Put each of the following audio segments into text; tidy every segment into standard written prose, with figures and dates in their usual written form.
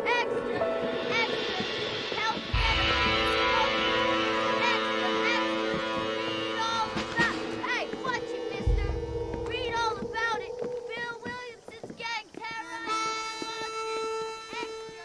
Extra! Extra! Help me! Extra! Extra! Read all about... Hey, watch it, mister! Read all about it! Bill Williamson's gang terrorized Extra!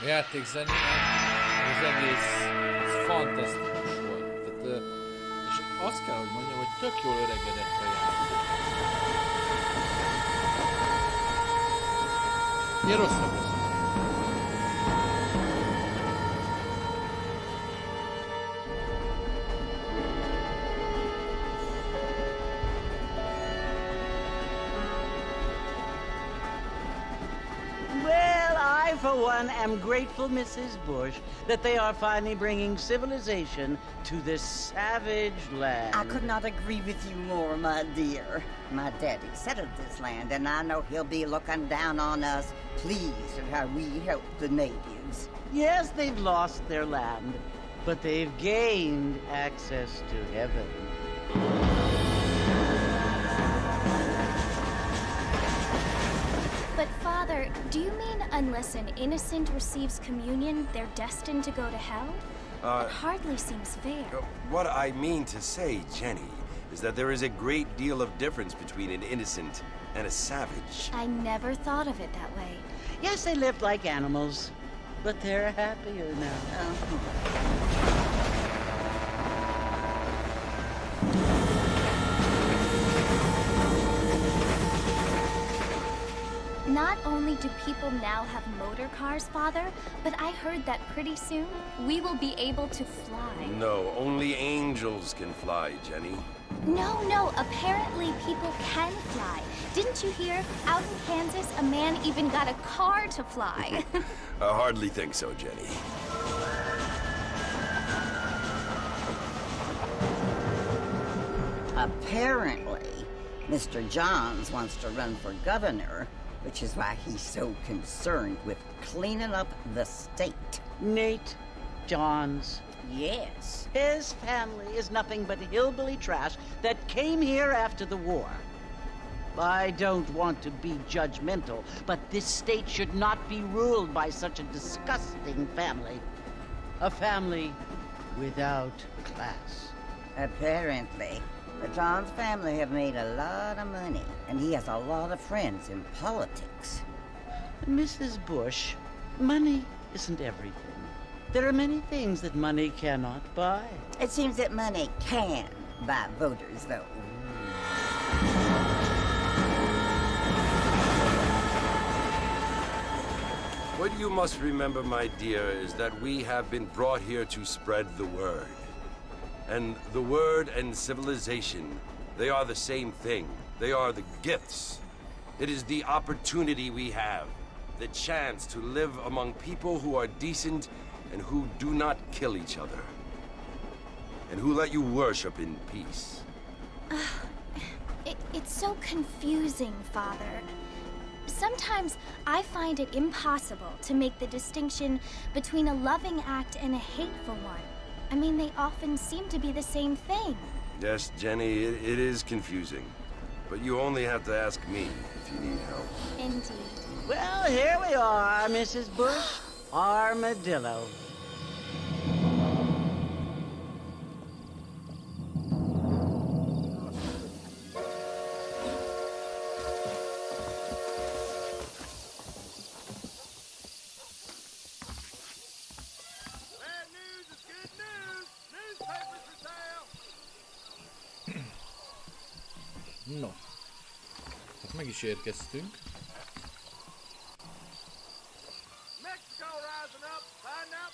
A játék zenéje, az egész az fantasztikus volt. Tehát, és azt kell, hogy mondjam, hogy tök jól öregedett a játék. Én rosszabb lesz. I, for one, am grateful, Mrs. Bush, that they are finally bringing civilization to this savage land. I could not agree with you more, my dear. My daddy settled this land, and I know he'll be looking down on us, pleased at how we help the natives. Yes, they've lost their land, but they've gained access to heaven. But Father, do you mean unless an innocent receives communion, they're destined to go to hell? It hardly seems fair. What I mean to say, Jenny, is that there is a great deal of difference between an innocent and a savage. I never thought of it that way. Yes, they lived like animals, but they're happier now. Not only do people now have motor cars, Father, but I heard that pretty soon we will be able to fly. No, only angels can fly, Jenny. No, apparently people can fly. Didn't you hear? Out in Kansas, a man even got a car to fly. I hardly think so, Jenny. Apparently, Mr. Johns wants to run for governor, which is why he's so concerned with cleaning up the state. Nate Johns. Yes. His family is nothing but hillbilly trash that came here after the war. I don't want to be judgmental, but this state should not be ruled by such a disgusting family. A family without class. Apparently. The Johns family have made a lot of money, and he has a lot of friends in politics. Mrs. Bush, money isn't everything. There are many things that money cannot buy. It seems that money can buy voters, though. What you must remember, my dear, is that we have been brought here to spread the word. And the word and civilization, they are the same thing. They are the gifts. It is the opportunity we have, the chance to live among people who are decent and who do not kill each other, and who let you worship in peace. It's so confusing, Father. Sometimes I find it impossible to make the distinction between a loving act and a hateful one. I mean, they often seem to be the same thing. Yes, Jenny, it is confusing. But you only have to ask me if you need help. Indeed. Well, here we are, Mrs. Bush. Armadillo. No. Hát meg is érkeztünk.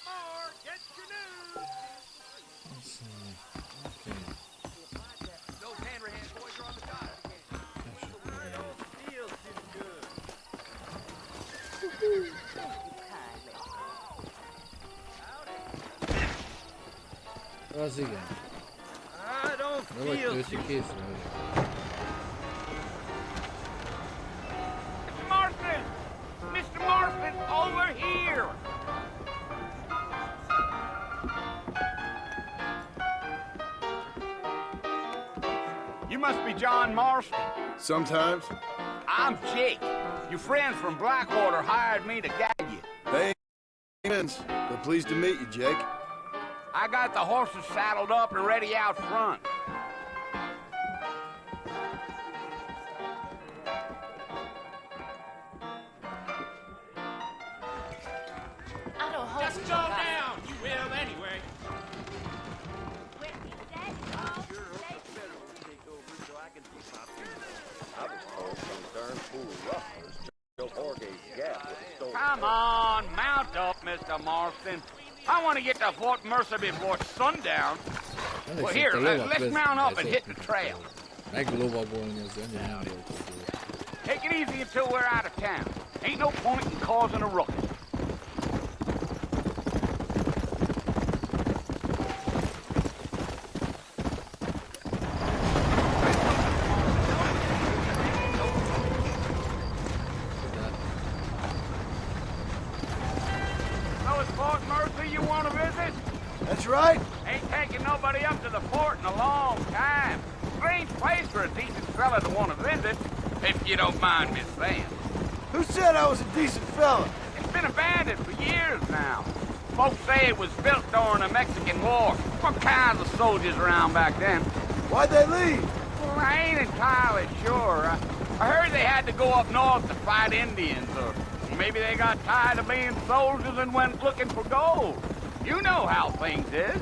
more. Get your news. Let's see. Okay. Those hammerhead boys are on the dial again. That should be right. Feels too good. Az igen. I don't Be vagy feel tőci too készül. Mr. Marston! Mr. Marston, over here! You must be John Marston. Sometimes. I'm Jake. Your friends from Blackwater hired me to gag you. They ain't friends, but pleased to meet you, Jake. I got the horses saddled up and ready out front. I don't hope Just go down, you will anyway. Come on, mount up, Mr. Marston. I want to get to Fort Mercer before sundown. Well, here, let's mount up and hit the trail. Meglovagolni az annyi nem volt. Take it easy until we're out of town. Ain't no point in causing a ruckus. So it's Fort Mercer you want to visit? That's right. Ain't taking nobody up to the fort in a long time. Strange place for a decent fella to want to visit, if you don't mind me saying. Who said I was a decent fella? It's been abandoned for years now. Folks say it was built during the Mexican War. What kinds of soldiers around back then? Why'd they leave? Well, I ain't entirely sure. I heard they had to go up north to fight Indians, or maybe they got tired of being soldiers and went looking for gold. You know how things is.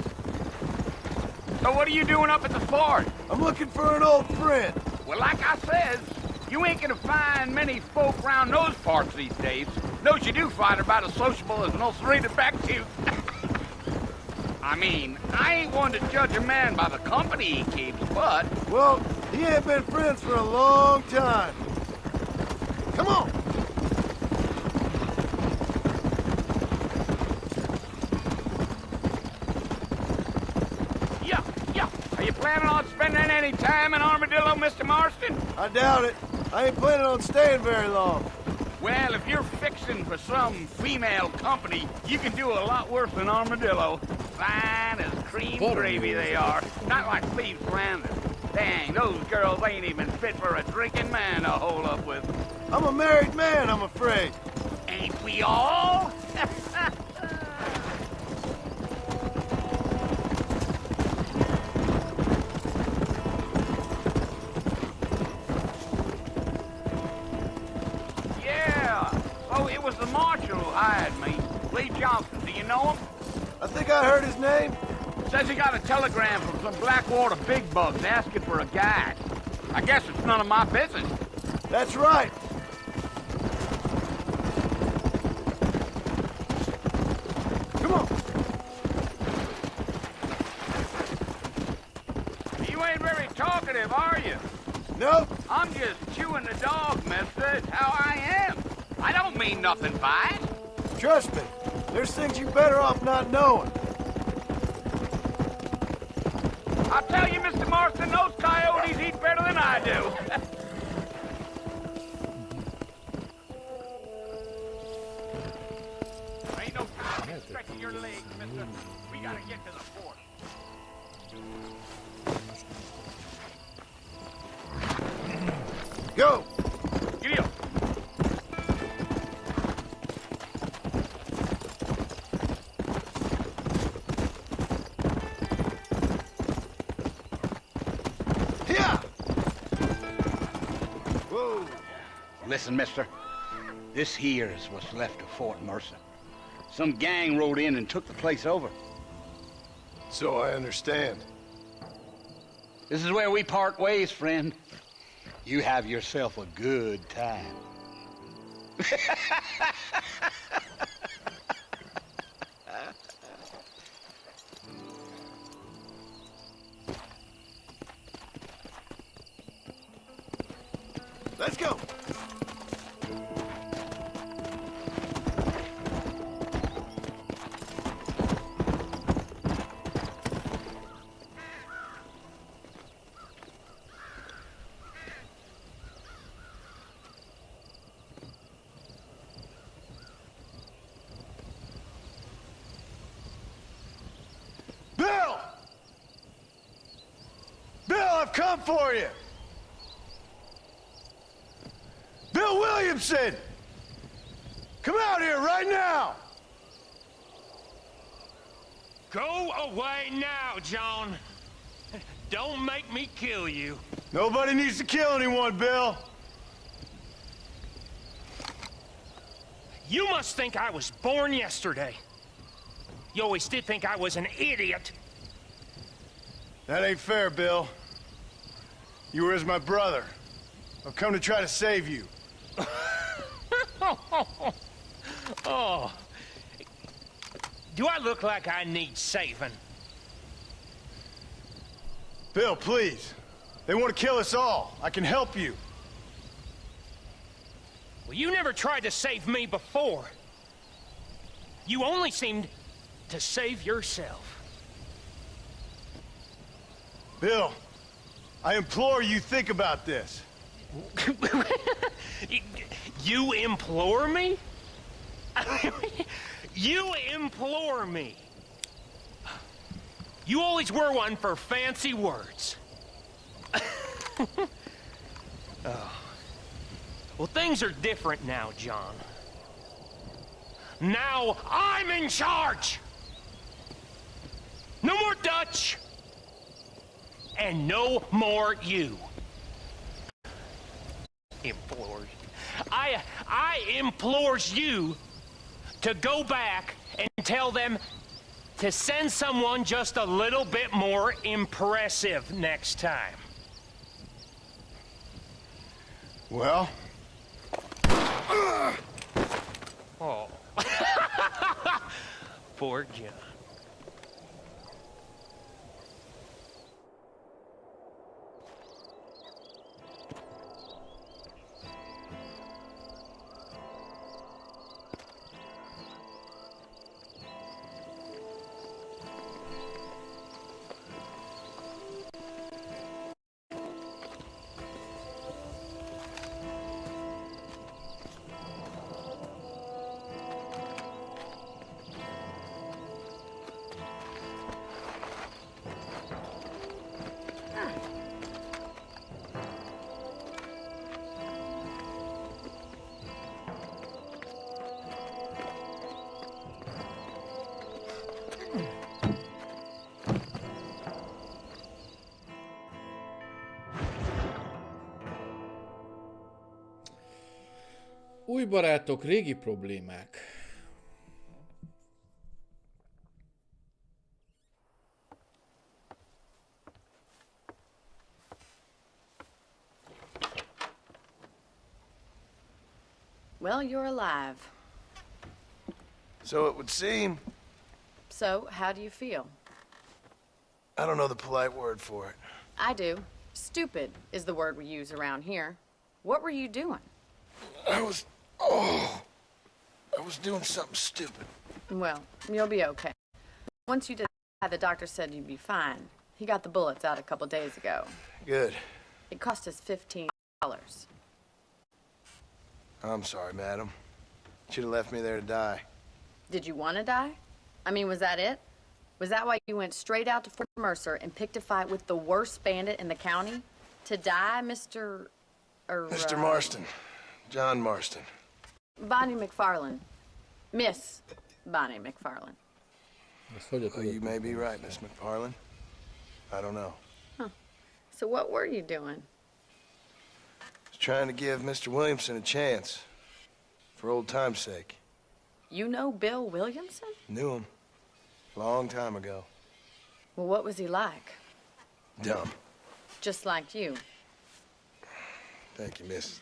So what are you doing up at the fort? I'm looking for an old friend. Well, like I said, you ain't gonna find many folk around those parts these days. Those you do find are about as sociable as an ulcerated back tooth. I mean, I ain't one to judge a man by the company he keeps, but... Well, he ain't been friends for a long time. Come on. Yeah. Are you planning on spending any time in Armadillo, Mr. Marston? I doubt it. I ain't planning on staying very long. Well, if you're fixing for some female company, you can do a lot worse than Armadillo. Fine as cream gravy they are. Not like Cleve's Landing. Dang, those girls ain't even fit for a drinking man to hole up with. I'm a married man, I'm afraid. Ain't we all? Yeah. Oh, it was the marshal who hired me. Lee Johnson, do you know him? I think I heard his name. Says he got a telegram from some Blackwater big bugs asking for a guide. I guess it's none of my business. That's right. Come on. You ain't very talkative, are you? Nope. I'm just chewing the dog, mister. It's how I am. I don't mean nothing by it. Trust me. There's things you're better off not knowing. I'll tell you, Mr. Marston, those coyotes eat better than I do. Ain't no time in stretching your legs, mister. We gotta get to the fort. Go. Giddy up. Here. Whoa. Listen, mister. This here is what's left of Fort Mercer. Some gang rode in and took the place over. So I understand. This is where we part ways, friend. You have yourself a good time. Let's go. Bill! Bill, I've come for you! Bill Williamson! Come out here right now! Go away now, John. Don't make me kill you. Nobody needs to kill anyone, Bill. You must think I was born yesterday. You always did think I was an idiot. That ain't fair, Bill. You were as my brother. I've come to try to save you. Oh. Do I look like I need saving? Bill, please. They want to kill us all. I can help you. Well, you never tried to save me before. You only seemed to save yourself. Bill, I implore you think about this. You implore me? You implore me. You always were one for fancy words. Oh. Well, things are different now, John. Now I'm in charge! No more Dutch! And no more you. Implores. I implores you to go back and tell them to send someone just a little bit more impressive next time. Well? Oh. Poor John. Új barátok, régi problémák. Well, you're alive. So it would seem. So, how do you feel? I don't know the polite word for it. I do. Stupid is the word we use around here. What were you doing? I was doing something stupid. Well, you'll be okay. Once you did that, the doctor said you'd be fine. He got the bullets out a couple days ago. Good. It cost us $15. I'm sorry, madam. Should have left me there to die. Did you want to die? I mean, was that it? Was that why you went straight out to Fort Mercer and picked a fight with the worst bandit in the county? To die, Mr. Mr. Marston. John Marston. Bonnie McFarland. Miss Bonnie McFarland. Well, you may be right, Miss McFarland. I don't know. Huh. So what were you doing? Was trying to give Mr. Williamson a chance. For old time's sake. You know Bill Williamson? Knew him. Long time ago. Well, what was he like? Dumb. Just like you. Thank you, miss.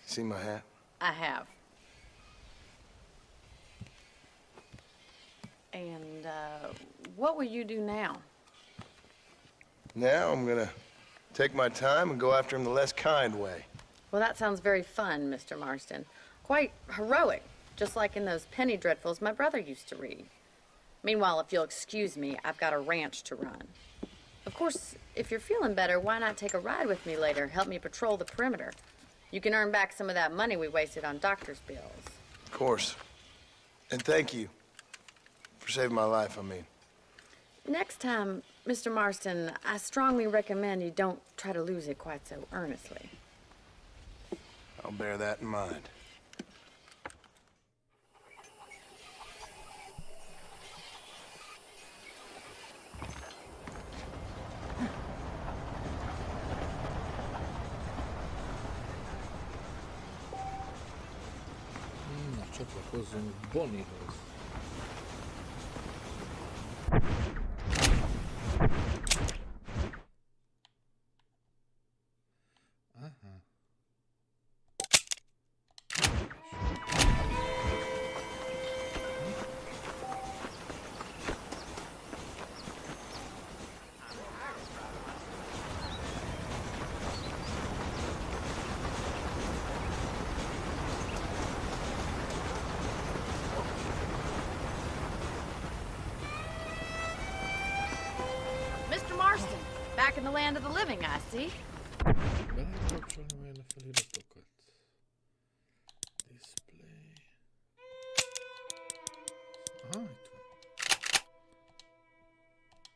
See my hat? I have. And, what will you do now? Now I'm gonna Take my time and go after him the less kind way. Well, that sounds very fun, Mr. Marston. Quite heroic, just like in those penny dreadfuls my brother used to read. Meanwhile, if you'll excuse me, I've got a ranch to run. Of course, if you're feeling better, why not take a ride with me later? Help me patrol the perimeter. You can earn back some of that money we wasted on doctor's bills. Of course. And thank you for saving my life, I mean. Next time, Mr. Marston, I strongly recommend you don't try to lose it quite so earnestly. I'll bear that in mind. Na, csatlakozzunk Bonniehoz. Aha. Mr. Marston, back in the land of the living, I see. Be lehet kapcsolni majd a feliratokat. Display. Aha, itt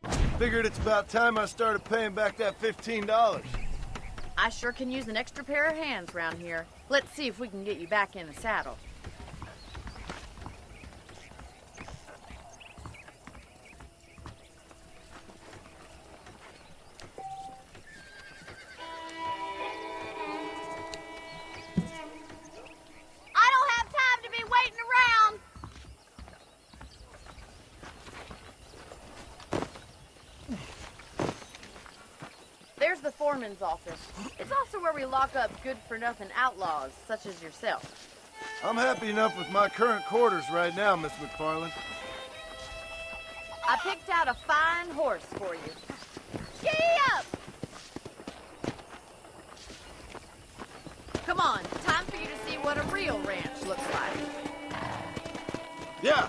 van. Figured it's about time I started paying back that $15. I sure can use an extra pair of hands around here. Let's see if we can get you back in the saddle. I don't have time to be waiting around. There's the foreman's office. It's also where we lock up good-for-nothing outlaws, such as yourself. I'm happy enough with my current quarters right now, Miss McFarland. I picked out a fine horse for you. Giddy up! Come on, time for you to see what a real ranch looks like. Yeah.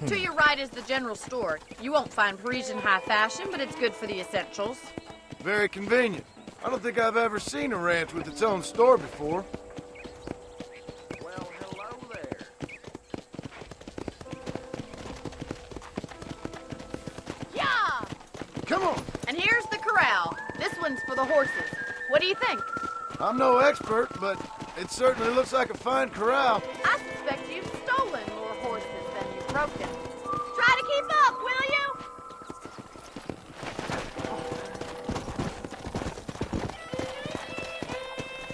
To your right is the general store. You won't find Parisian high fashion, but it's good for the essentials. Very convenient. I don't think I've ever seen a ranch with its own store before. Well, hello there. Yeah! Come on. And here's the corral. This one's for the horses. What do you think? I'm no expert, but it certainly looks like a fine corral. I suspect you've stolen more horses than you've broken. Try to keep up, will you?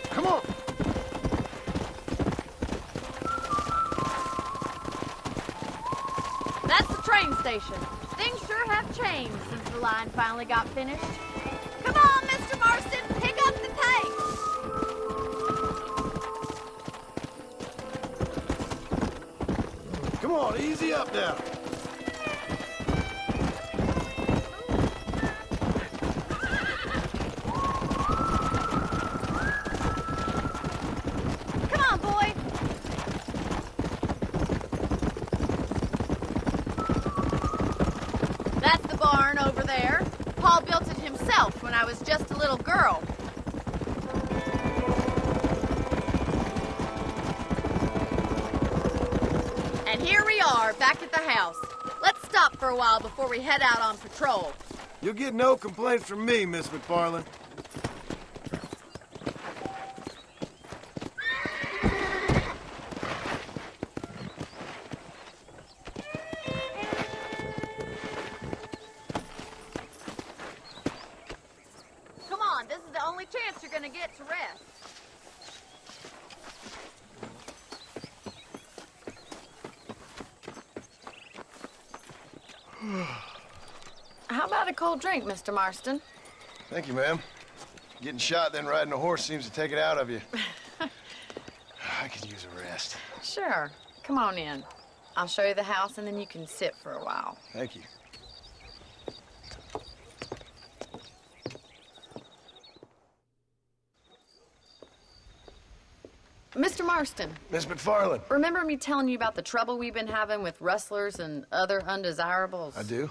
Come on. That's the train station. Things sure have changed since the line finally got finished. Come on, Mr. Marston, pick up the pace. Come on, easy up now. Come on, boy. That's the barn over there. Paul built it himself when I was just a little girl. And here we are, back at the house. Let's stop for a while before we head out on patrol. You'll get no complaints from me, Miss McFarland. Come on, this is the only chance you're gonna get to rest. How about a cold drink, Mr. Marston? Thank you, ma'am. Getting shot, then riding a horse seems to take it out of you. I could use a rest. Sure. Come on in. I'll show you the house, and then you can sit for a while. Thank you. Mr. Marston. Miss McFarland. Remember me telling you about the trouble we've been having with rustlers and other undesirables? I do.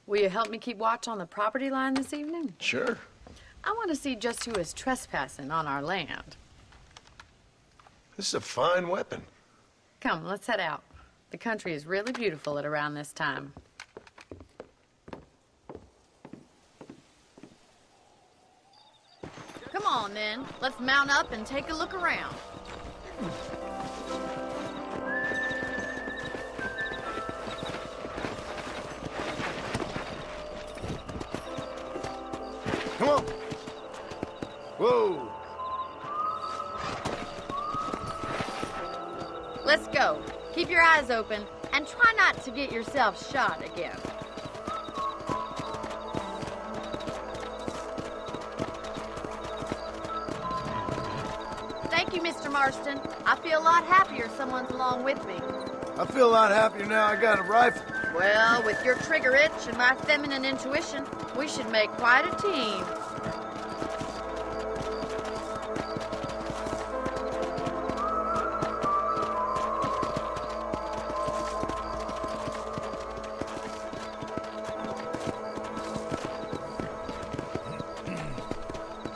Will you help me keep watch on the property line this evening? Sure. I want to see just who is trespassing on our land. This is a fine weapon. Come, let's head out. The country is really beautiful at around this time. Come on, then. Let's mount up and take a look around. Come on. Whoa. Let's go. Keep your eyes open and try not to get yourself shot again. Thank you, Mr. Marston. I feel a lot happier someone's along with me. I feel a lot happier now I got a rifle. Well, with your trigger itch and my feminine intuition, we should make quite a team.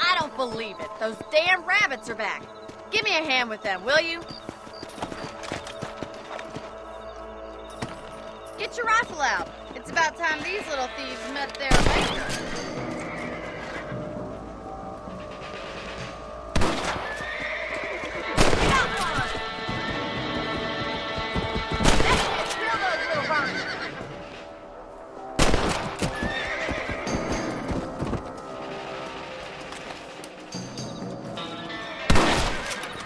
I don't believe it. Those damn rabbits are back. Give me a hand with them, will you? Get your rifle out. It's about time these little thieves met their maker. Got one! Let's kill those little vermin.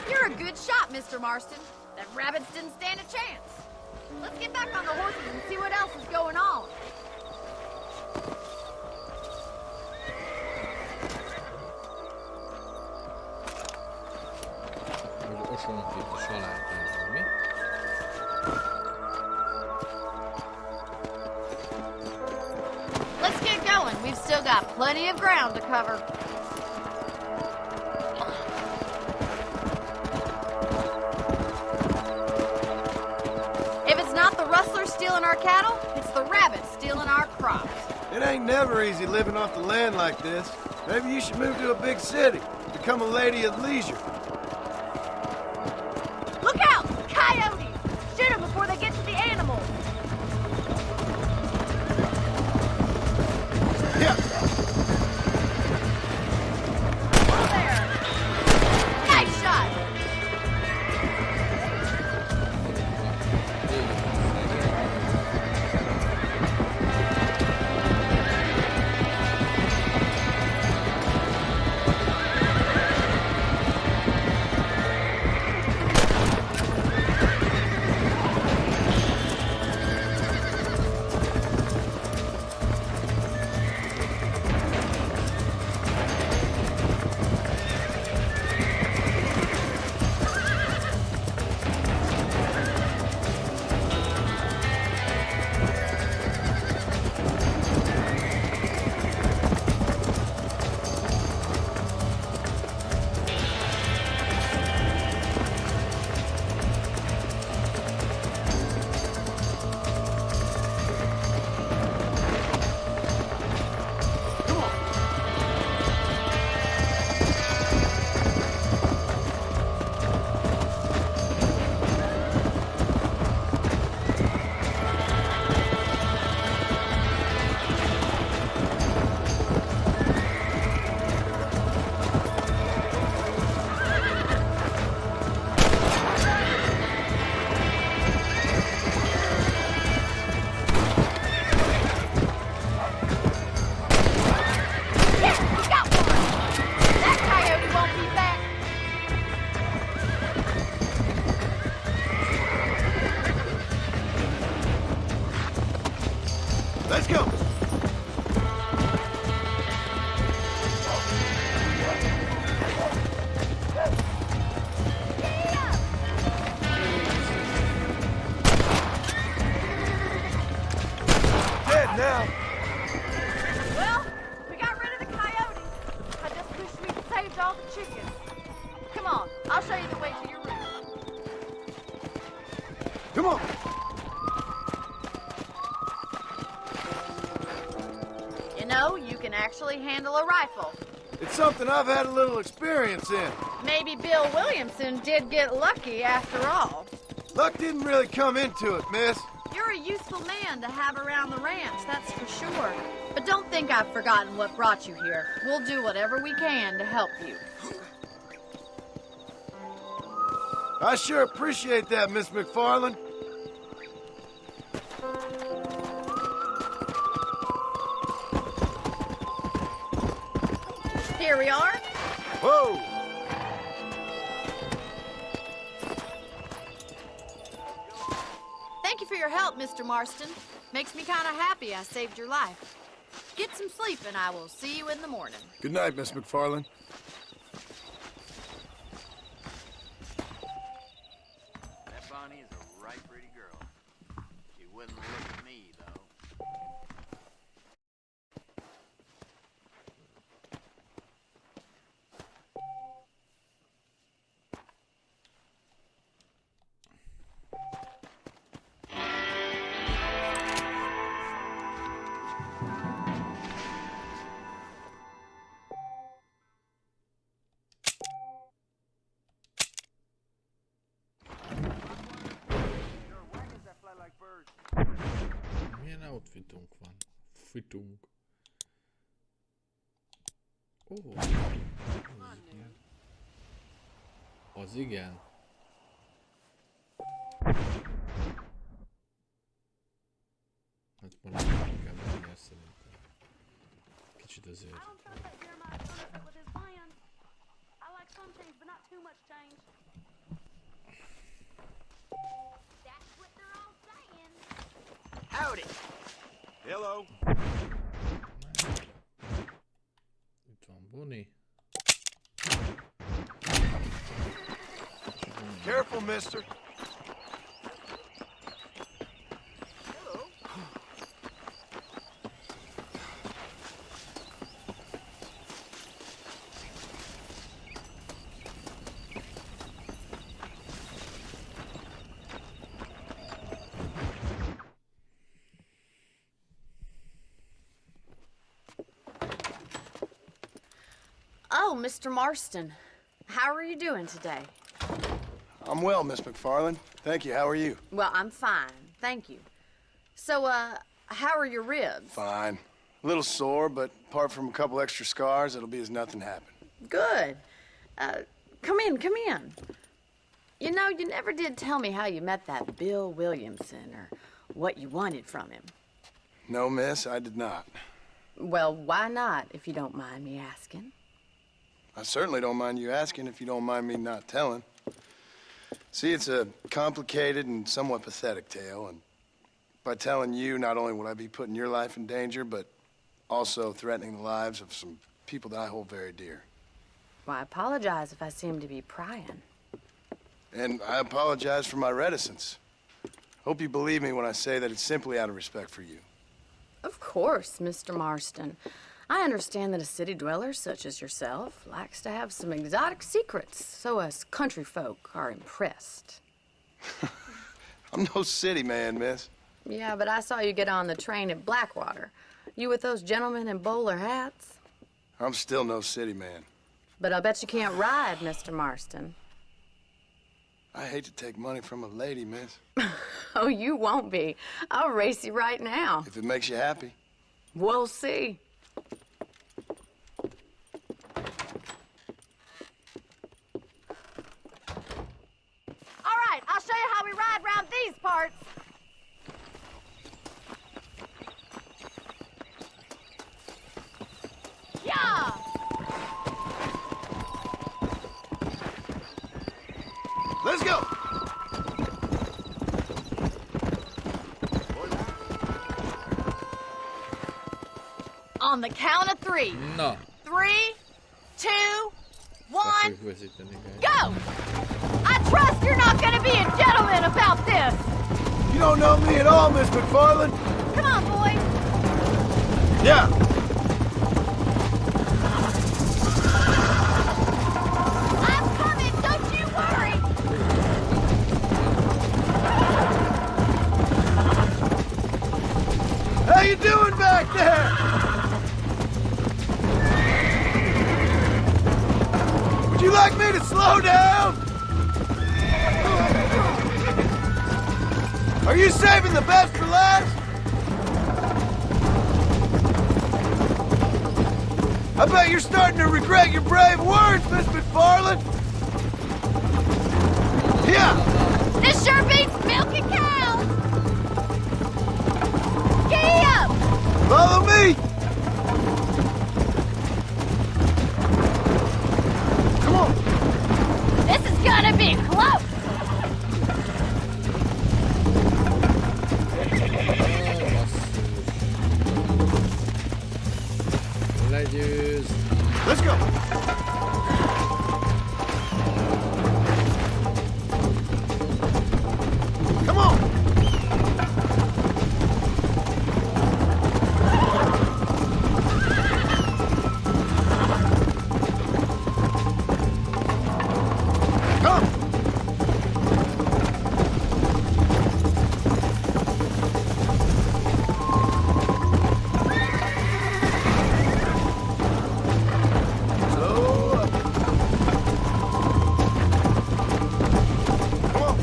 You're a good shot, Mr. Marston. That rabbits didn't stand a chance. Let's get back on the horses and see what else is going on. Hogy osonok itt a salátázva, mi? Let's get going. We've still got plenty of ground to cover. If it's not the rustlers stealing our cattle, it's the rabbits stealing our crops. It ain't never easy living off the land like this. Maybe you should move to a big city. Become a lady of leisure. Look out! Coyotes! Shoot them before they get to the animals. Yeah. There! Nice shot! all the chickens. Come on, I'll show you the way to your room. Come on! You know, you can actually handle a rifle. It's something I've had a little experience in. Maybe Bill Williamson did get lucky after all. Luck didn't really come into it, miss. You're a useful man to have around the ranch, that's for sure. But don't think I've forgotten what brought you here. We'll do whatever we can to help you. I sure appreciate that, Miss McFarland. Here we are. Whoa! Thank you for your help, Mr. Marston. Makes me kind of happy I saved your life. Get some sleep and I will see you in the morning. Good night, Miss McFarland. That Bonnie is a right pretty girl. She wouldn't look at me, though. Milyen outfitunk van? Fitunk. Ó. Az igen. Hát maradjunk inkább ennél szerintem. Kicsit azért. Howdy. Hello. Itt van Bonnie. Careful, mister. Oh, Mr. Marston. How are you doing today? I'm well, Miss McFarland. Thank you. How are you? Well, I'm fine. Thank you. So, how are your ribs? Fine. A little sore, but apart from a couple extra scars, it'll be as nothing happened. Good. Come in, come in. You know, you never did tell me how you met that Bill Williamson or what you wanted from him. No, miss, I did not. Well, why not, if you don't mind me asking? I certainly don't mind you asking if you don't mind me not telling. See, it's a complicated and somewhat pathetic tale, and by telling you, not only would I be putting your life in danger, but also threatening the lives of some people that I hold very dear. Well, I apologize if I seem to be prying. And I apologize for my reticence. Hope you believe me when I say that it's simply out of respect for you. Of course, Mr. Marston. I understand that a city dweller such as yourself likes to have some exotic secrets, so us country folk are impressed. I'm no city man, miss. Yeah, but I saw you get on the train at Blackwater. You with those gentlemen in bowler hats? I'm still no city man. But I bet you can't ride, Mr. Marston. I hate to take money from a lady, miss. Oh, you won't be. I'll race you right now. If it makes you happy. We'll see. All right, I'll show you how we ride round these parts. Yeah! Let's go! On the count of three. Na, 3, 2, 1, fogjuk vezetni, guys. go! I trust you're not gonna be a gentleman about this. You don't know me at all, Miss McFarland. Come on, boy. Yeah. like me to slow down? Are you saving the best for last? I bet you're starting to regret your brave words, Miss McFarland. Yeah. This sure beats milking cows! Giddy up! Follow me. Come on. This is gonna be close! Legyőz. Let's go. Come on. Come. Slow up. Come on.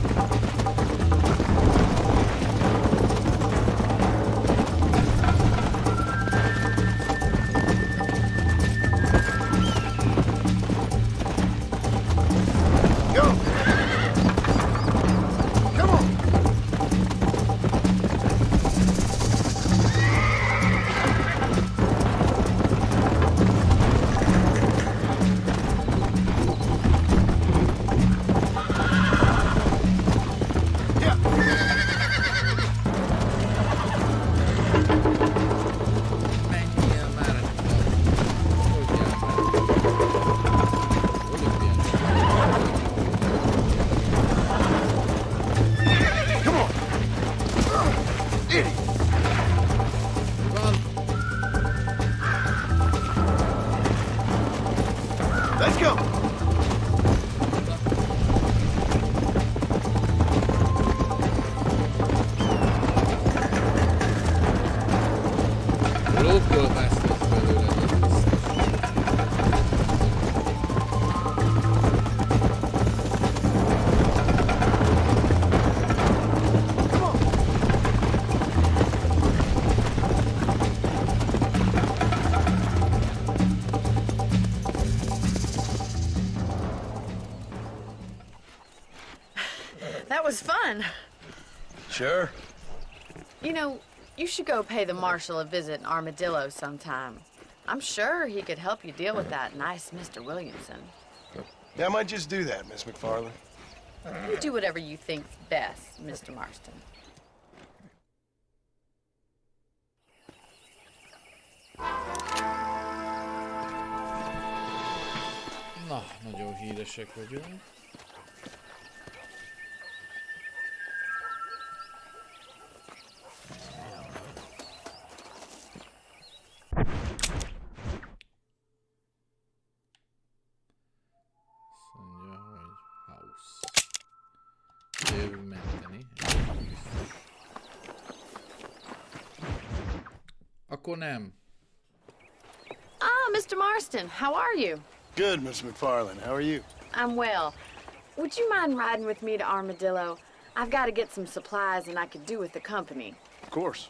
Go. Come on. Yeah. Menjél már! Hogy jártál? Come on. Idiot. Van! Let's go. Lókol vesztesz belőle, nem biztos. Come on. That was fun. Sure. You know, you should go pay the marshal a visit in Armadillo sometime. I'm sure he could help you deal with that nice Mr. Williamson. Yeah, I might just do that, Miss McFarland. You do whatever you think's best, Mr. Marston. Na, nagyon híresek vagyunk. Azt mondja, hogy house. Jövő menteni. Akkor nem. Ah, Mr. Marston, how are you? Good, Miss McFarland. How are you? I'm well. Would you mind riding with me to Armadillo? I've got to get some supplies and I could do with the company. Of course.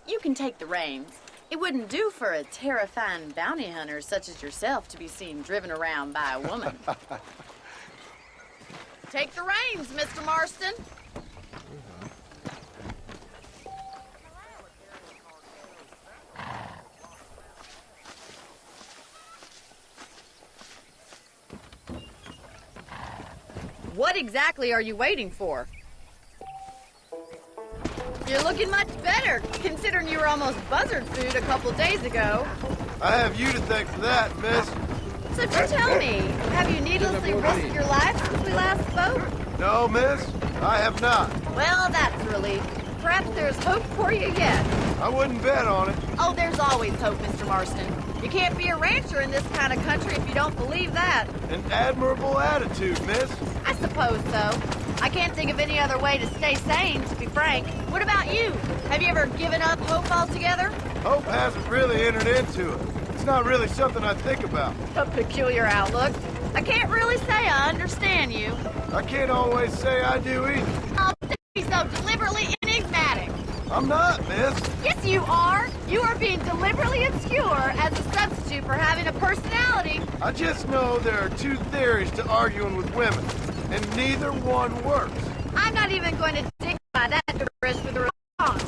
You can take the reins. It wouldn't do for a terrifying bounty hunter such as yourself to be seen driven around by a woman. Take the reins, Mr. Marston. What exactly are you waiting for? You're looking much better, considering you were almost buzzard food a couple days ago. I have you to thank for that, miss. So tell me, have you needlessly risked your life since we last spoke? No, miss, I have not. Well, that's a relief. Perhaps there's hope for you yet. I wouldn't bet on it. Oh, there's always hope, Mr. Marston. You can't be a rancher in this kind of country if you don't believe that. An admirable attitude, miss. I suppose so. I can't think of any other way to stay sane, to be frank. What about you? Have you ever given up hope altogether? Hope hasn't really entered into it. It's not really something I think about. A peculiar outlook. I can't really say I understand you. I can't always say I do either. Oh, don't be so deliberately enigmatic. I'm not, miss. Yes, you are. You are being deliberately obscure as a substitute for having a personality. I just know there are two theories to arguing with women, and neither one works. I'm not even going to dignify that gibberish with a response.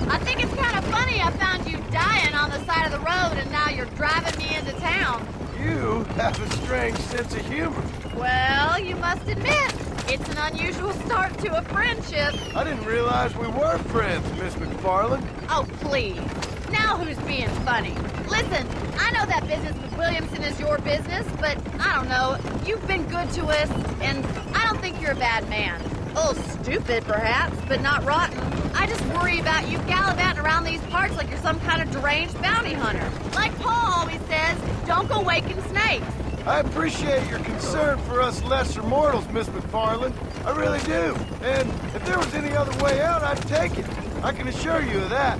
I think it's kind of funny I found you dying on the side of the road and now you're driving me into town. You have a strange sense of humor. Well, you must admit, it's an unusual start to a friendship. I didn't realize we were friends, Miss McFarland. Oh, please. Now who's being funny? Listen, I know that business with Williamson is your business, but I don't know. You've been good to us, and I don't think you're a bad man. A little stupid, perhaps, but not rotten. I just worry about you gallivanting around these parts like you're some kind of deranged bounty hunter. Like Paul always says, don't go waking snakes. I appreciate your concern for us lesser mortals, Miss McFarland. I really do. And if there was any other way out, I'd take it. I can assure you of that.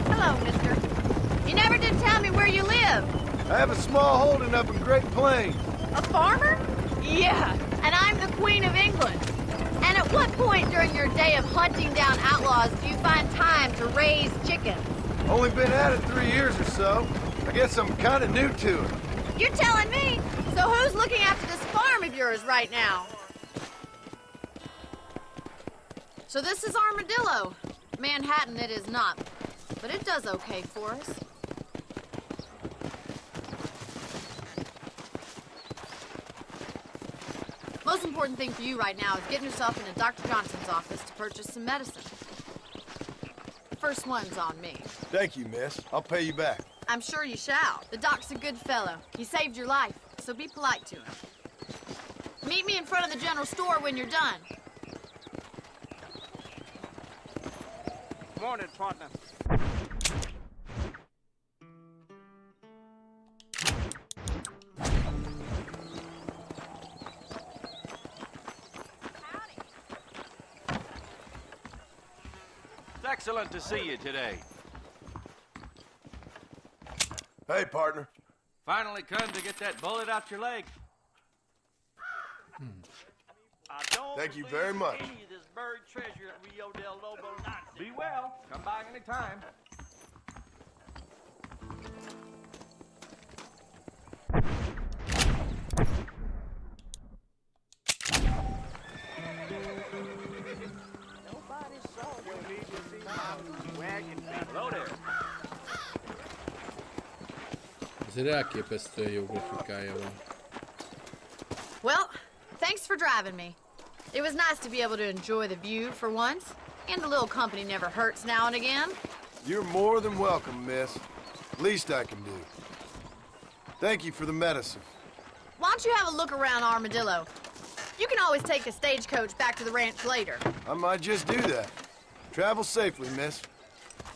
Hello, mister. You never did tell me where you live. I have a small holding up in Great Plains. A farmer? Yeah, and I'm the Queen of England. And at what point during your day of hunting down outlaws do you find time to raise chickens? Only been at it 3 years or so. I guess I'm kind of new to it. You're telling me? So who's looking after this farm of yours right now? So this is Armadillo. Manhattan it is not, but it does okay for us. Most important thing for you right now is getting yourself into Dr. Johnson's office to purchase some medicine. First one's on me. Thank you, miss. I'll pay you back. I'm sure you shall. The doc's a good fellow. He saved your life, so be polite to him. Meet me in front of the general store when you're done. Morning, partner. It's excellent to see you today. Hey, partner. Finally come to get that bullet out your leg. Thank you very much. Be well. Come by anytime. Hello there. Azért elképesztően jó grafikája van. Well, thanks for driving me. It was nice to be able to enjoy the view for once, and a little company never hurts now and again. You're more than welcome, miss. Least I can do. Thank you for the medicine. Why don't you have a look around Armadillo? You can always take a stagecoach back to the ranch later. I might just do that. Travel safely, miss.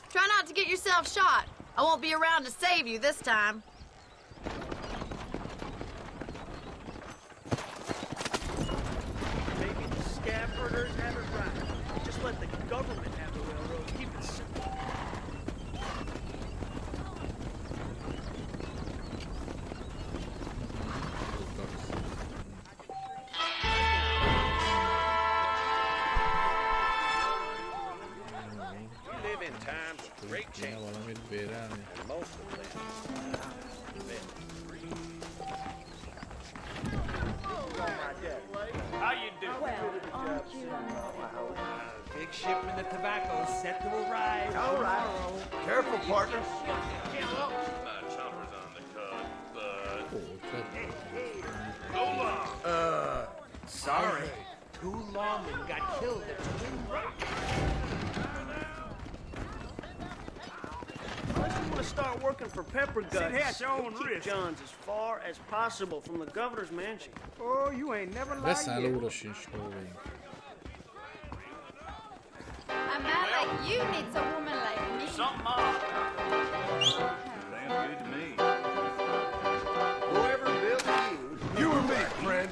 Try not to get yourself shot. I won't be around to save you this time. Maybe the scavengers have it right. Just let the government have the railroad. Keep it simple. We live in times of great change. Kéne valamit bérelni. And most of them How you doing? Big shipment of tobacco set to arrive. All right. Careful, partner. Sorry. Two lawmen got killed at Twin Rock. Unless you want to start working for Pepper Guts, Sit here at your own keep risk. Johns as far as possible from the governor's mansion. Oh, you ain't never lied Beszállóra sincs lóvény. A man like you needs a woman like me. something off. Sounds good to me. Whoever built you. You or me, friend?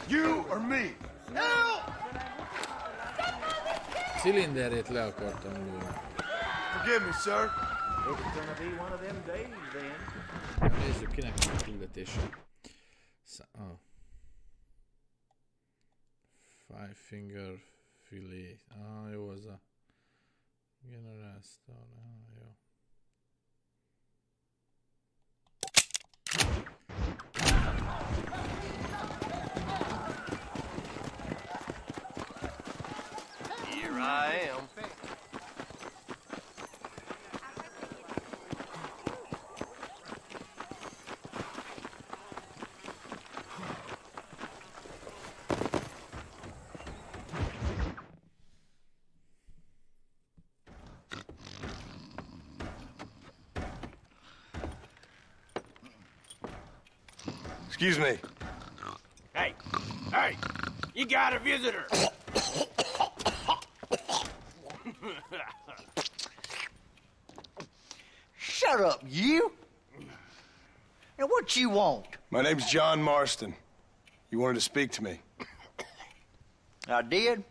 You or me? Help! Cilinderét le akartam lőni. Forgive me, sir. It's gonna be one of them days then. Nézzük, kinek van a küldetése. Five finger fillet. Jó az a generátor. Jó. Here I am. Excuse me. Hey, hey, you got a visitor. Shut up, you! And what you want? My name's John Marston. You wanted to speak to me. I did?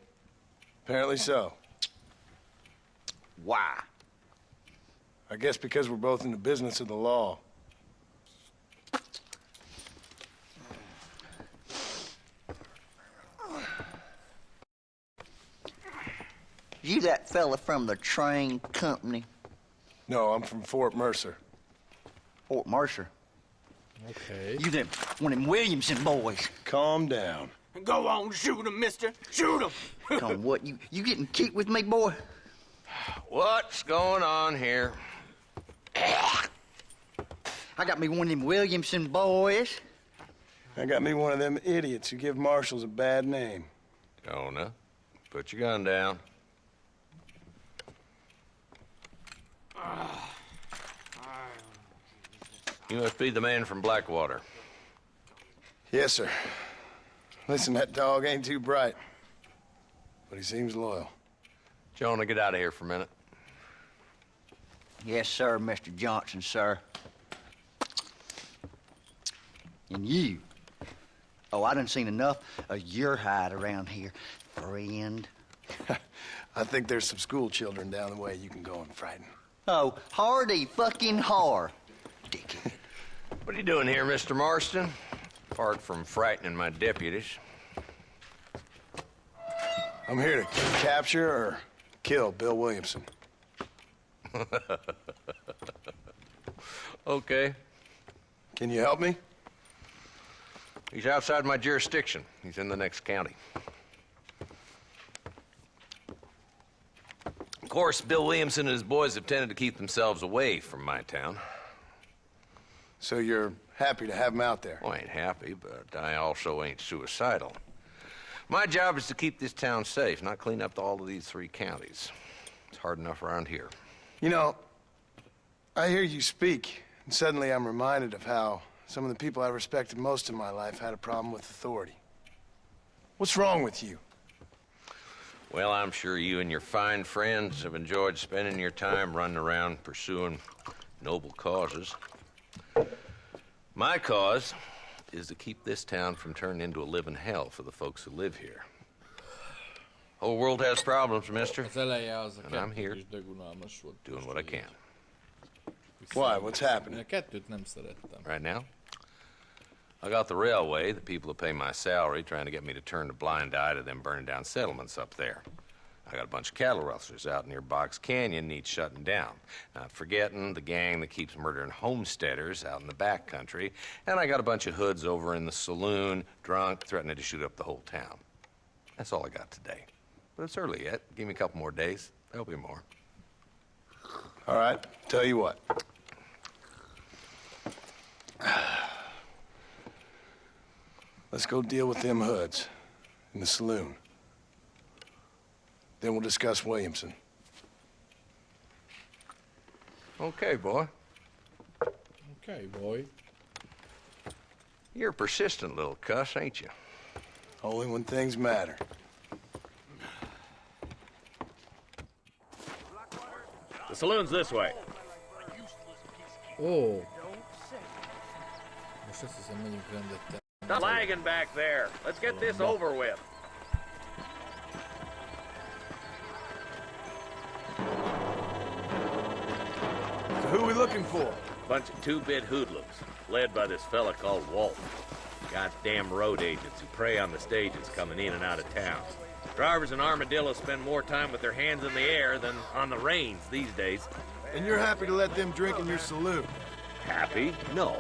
Apparently so. Why? I guess because we're both in the business of the law. You that fella from the train company? No, I'm from Fort Mercer. Fort Mercer? Okay. You them, one of them Williamson boys. Calm down. Go on, shoot him, mister. Shoot him. Come on, what, you getting kicked with me, boy? What's going on here? I got me one of them Williamson boys. I got me one of them idiots who give marshals a bad name. Jonah, put your gun down. You must be the man from Blackwater. Yes, sir. Listen, that dog ain't too bright, but he seems loyal. Jonah, get out of here for a minute. Yes, sir, Mr. Johnson, sir. And you. Oh, I done seen enough of your hide around here, friend. I think there's some school children down the way you can go and frighten. Oh, hardy fucking har. Dickhead. What are you doing here, Mr. Marston? Apart from frightening my deputies. I'm here to capture or kill Bill Williamson. Okay. Can you help me? He's outside my jurisdiction. He's in the next county. Of course, Bill Williamson and his boys have tended to keep themselves away from my town. So you're happy to have him out there? Well, I ain't happy, but I also ain't suicidal. My job is to keep this town safe, not clean up all of these 3 counties. It's hard enough around here. You know, I hear you speak, and suddenly I'm reminded of how some of the people I respected most in my life had a problem with authority. What's wrong with you? Well, I'm sure you and your fine friends have enjoyed spending your time running around pursuing noble causes. My cause is to keep this town from turning into a living hell for the folks who live here. Whole world has problems, mister. And I'm here doing what I can. Why? What's happening? Right now? I got the railway, the people who pay my salary, trying to get me to turn a blind eye to them burning down settlements up there. I got a bunch of cattle rustlers out near Box Canyon needs shutting down. Not forgetting the gang that keeps murdering homesteaders out in the back country. And I got a bunch of hoods over in the saloon, drunk, threatening to shoot up the whole town. That's all I got today. But it's early yet. Give me a couple more days. There'll be more. All right, tell you what. Let's go deal with them hoods in the saloon. Then we'll discuss Williamson. Okay, boy. Okay, boy. You're a persistent little cuss, ain't you? Only when things matter. The saloon's this way. Ó. Most azt hiszem, megyünk rendet. Stop lagging back there. Let's get this over with. So who are we looking for? Bunch of two-bit hoodlums, led by this fella called Walt. Goddamn road agents who prey on the stages coming in and out of town. Drivers in Armadillo spend more time with their hands in the air than on the reins these days. And you're happy to let them drink in your saloon? Happy? No.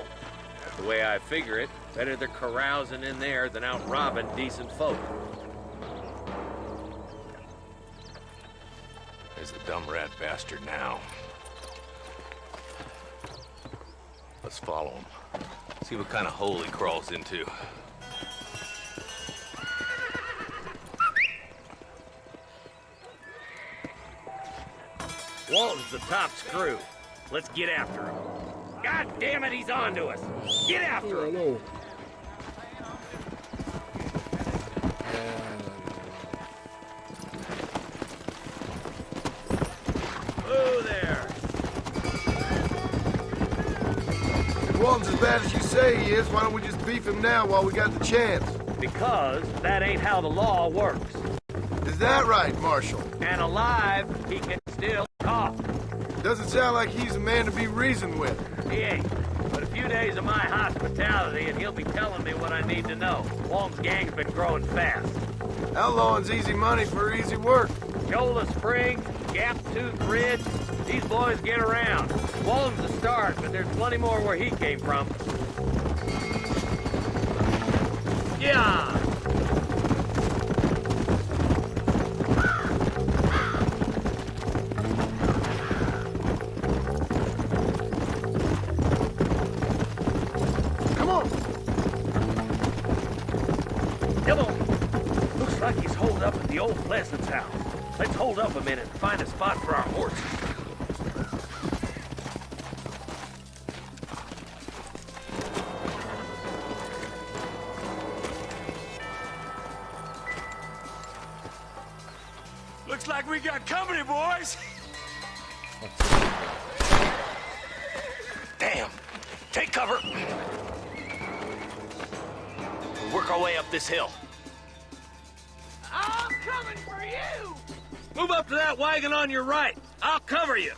The way I figure it, better they're carousing in there than out robbing decent folk. There's the dumb rat bastard now. Let's follow him. See what kind of hole he crawls into. Walton's the top screw. Let's get after him. God damn it, he's on to us. Get after him. Whoa there. If Walton's as bad as you say he is, why don't we just beef him now while we got the chance? Because that ain't how the law works. Is that right, Marshal? And alive, he can still talk. Doesn't sound like he's a man to be reasoned with. He ain't. But a few days of my hospitality and he'll be telling me what I need to know. Walton's gang's been growing fast. Outlawing's easy money for easy work. Shola Springs, Gap Tooth Ridge, these boys get around. Walton's the start, but there's plenty more where he came from. Yeah! Come on! Come on! Looks like he's holed up at the old Pleasant's house. Let's hold up a minute and find a spot for our horses. Looks like we got company, boys. Damn! Take cover! We'll work our way up this hill. I'm coming for you! Move up to that wagon on your right. I'll cover you.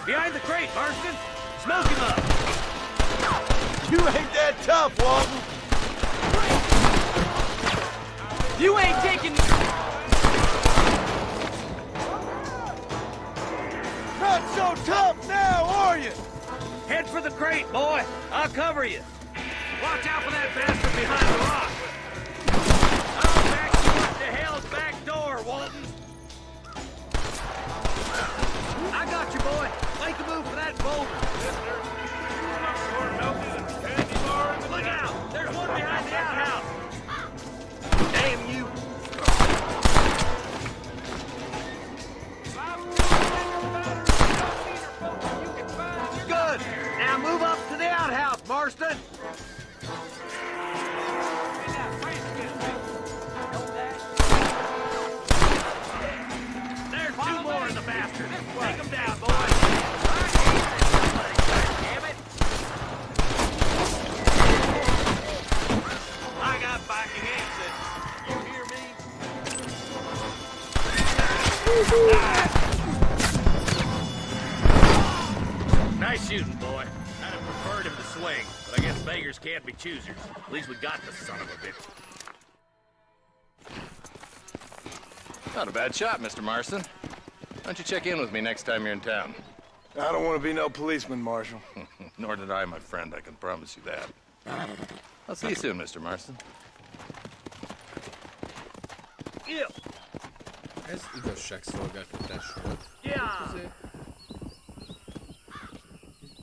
Behind the crate, Marston. Smoke him up. You ain't that tough, Walton. You ain't taking... Not so tough now, are you? Head for the crate, boy. I'll cover you. Watch out for that bastard behind the rock. I'll back you up to hell's back door, Walton. I got you, boy. Make a move for that boulder. Look out! There's one behind the outhouse. Damn you! Good. Now move up to the outhouse, Marston. There's two more of the bastards. Take them down, boys. Damn it. I got biking exit. You hear me? Nice shooting, boy. I'd have preferred him to swing, but I guess beggars can't be choosers. At least we got the son of a bitch. Not a bad shot, Mr. Marston. Why don't you check in with me next time you're in town? I don't want to be no policeman, Marshal. Nor did I, my friend. I can promise you that. I'll see you soon, Mr. Marston. Yeah. Ez igazságszolgáltatás volt. Yeah.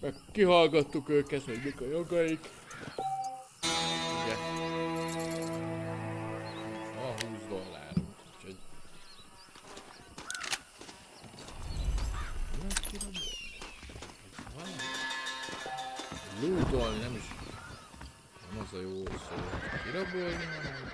Meg kihallgattuk őket, hogy mik a jogaik. Ugye? A $20. Úgyhogy... Nem kirabolni. Lootolni nem is... Nem az a jó szó. Kirabolni, hanem...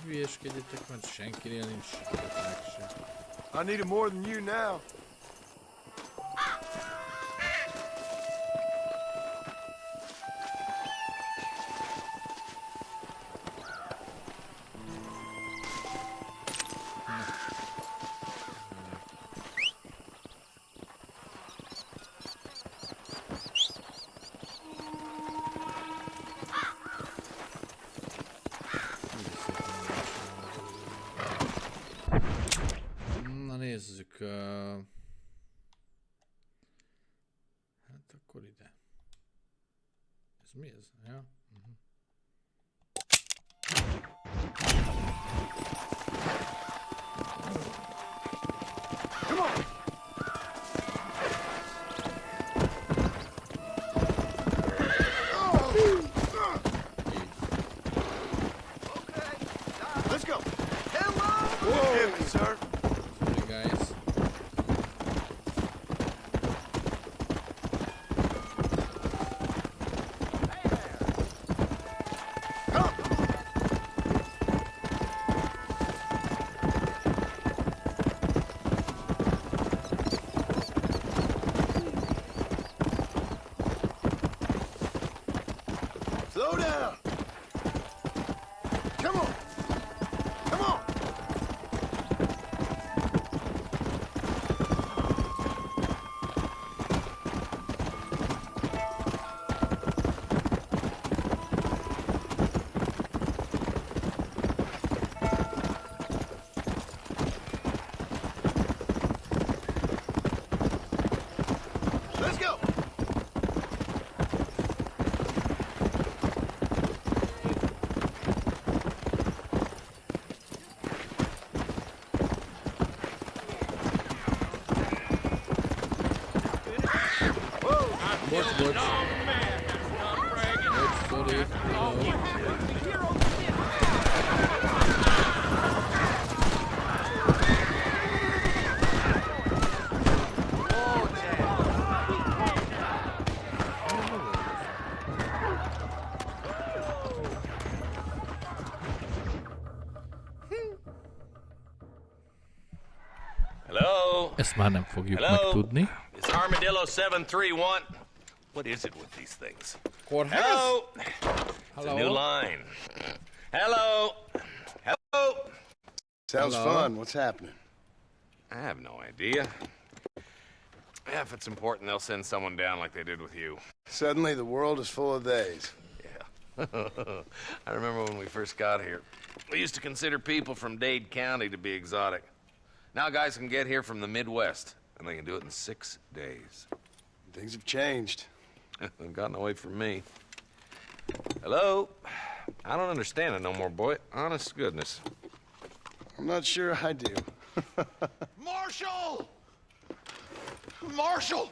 hülyéskedjetek, mert senkinél nincs sikeretnek se. I need it more than you now. Na nézzük. Hát akkor ide. Ez mi ez? Ja? Come on. Let's go. Hello. Forgive me, sir. Sorry, guys. Slow down. Come on. Come on. Let's go. Bocs. Bocs, sorry. Hello? Ezt már nem fogjuk Hello? megtudni. It's Armadillo 731. What is it with these things? Kórház? Hello? It's Hello? a new line. Hello? Hello? Sounds Hello? fun. What's happening? I have no idea. Yeah, if it's important, they'll send someone down like they did with you. Suddenly, the world is full of theys. Yeah. I remember when we first got here. We used to consider people from Dade County to be exotic. Now guys can get here from the Midwest, and they can do it in 6 days. Things have changed. They've gotten away from me. Hello? I don't understand it no more, boy. Honest to goodness. I'm not sure I do. Marshal! Marshal!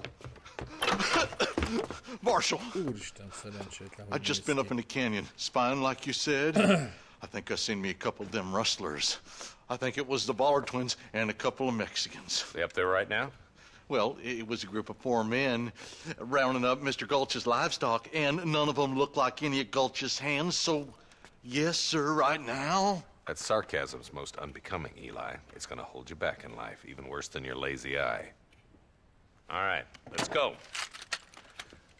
Marshal! Úristen, szerencsétlen, hogy I just néz been ki. up in the canyon, spying like you said. I think I seen me a couple of them rustlers. I think it was the Ballard twins and a couple of Mexicans. They up there right now? Well, it was a group of 4 men rounding up Mr. Gulch's livestock, and none of them looked like any of Gulch's hands, so yes, sir, right now. That sarcasm's most unbecoming, Eli. It's gonna hold you back in life, even worse than your lazy eye. All right, let's go.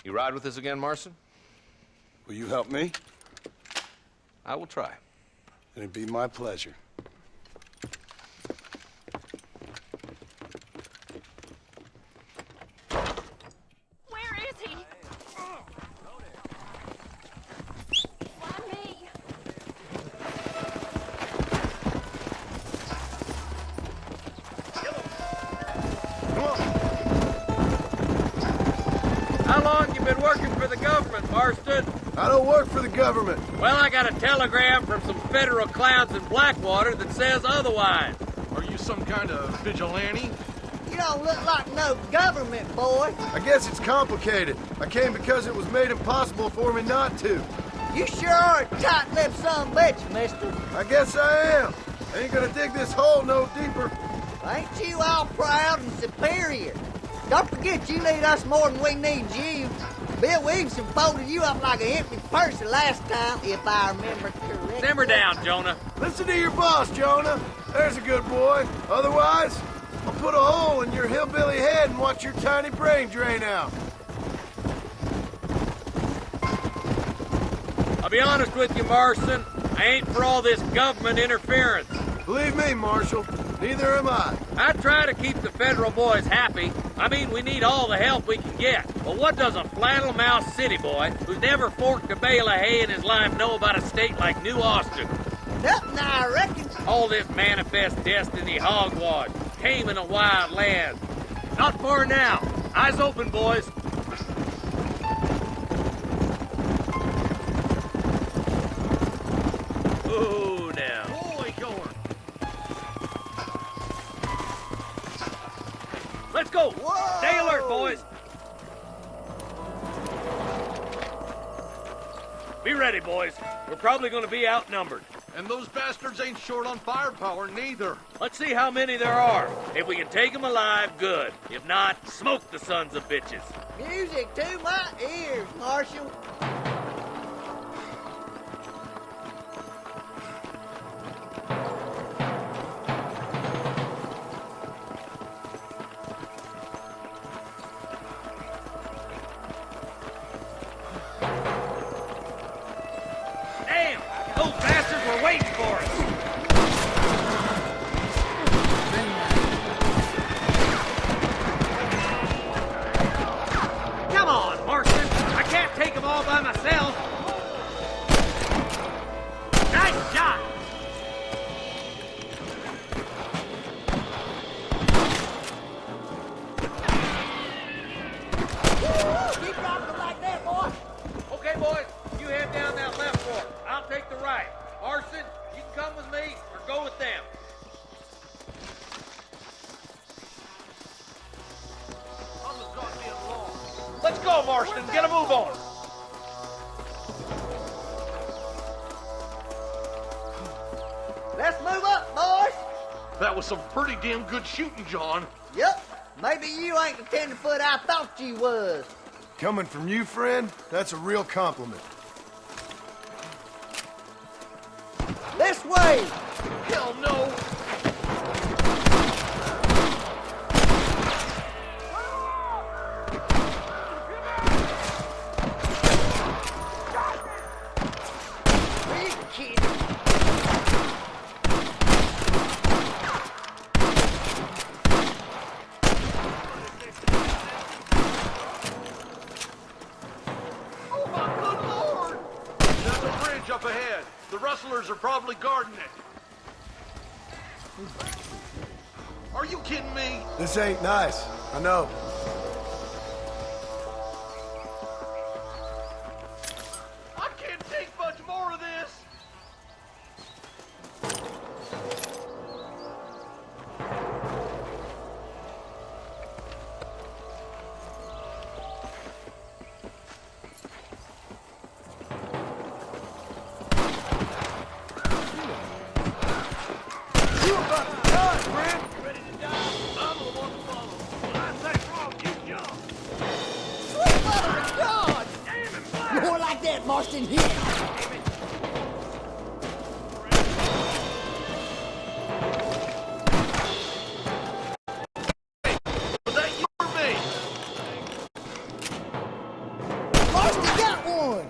You ride with us again, Marson? Will you help me? I will try. It'd be my pleasure. Where is he? Why me? How long you been working for the government, Marston? I don't work for the government. Well, I got a telegram from some federal clowns in Blackwater that says otherwise. Are you some kind of vigilante? You don't look like no government boy. I guess it's complicated. I came because it was made impossible for me not to. You sure are a tight-lipped son of a bitch, mister. I guess I am. I ain't gonna dig this hole no deeper. Ain't you all proud and superior? Don't forget you need us more than we need you. Bill Williamson folded you up like an empty purse the last time, if I remember correctly. Simmer down, Jonah. Listen to your boss, Jonah. There's a good boy. Otherwise, I'll put a hole in your hillbilly head and watch your tiny brain drain out. I'll be honest with you, Marston. I ain't for all this government interference. Believe me, Marshal, neither am I. I try to keep the federal boys happy. I mean, we need all the help we can get. But what does a flannel-mouthed city boy who's never forked a bale of hay in his life know about a state like New Austin? Nothing, I reckon. All this manifest destiny hogwash, taming a wild land. Not far now. Eyes open, boys. Ooh, now. Boy, going. Let's go. Whoa. Stay alert, boys. Be ready, boys. We're probably going to be outnumbered. And those bastards ain't short on firepower, neither. Let's see how many there are. If we can take them alive, good. If not, smoke the sons of bitches. Music to my ears, Marshal. Damn! Those bastards were waiting for us! Come on, Marston! I can't take them all by myself! Nice shot! Keep dropping it like that, boy. Okay, boys, you head down that left fork. I'll take the right. Arson, you can come with me or go with them. Let's go, Marston. Get a move on. Let's move up, boys. That was some pretty damn good shooting, John. Yep. Maybe you ain't the tenderfoot I thought you was. Coming from you, friend, that's a real compliment. This way. Hell no. Big kid. Oh, my good Lord! There's a bridge up ahead. The rustlers are probably guarding it. Are you kidding me? This ain't nice. I know. I can't take much more of this. You about to die, friend! Ready to die? I'm the one to follow. When I say wrong, you jump. Sweet mother of God. Damn it, Black. More like that, Marston. Here. Was that you or me? Marston got one.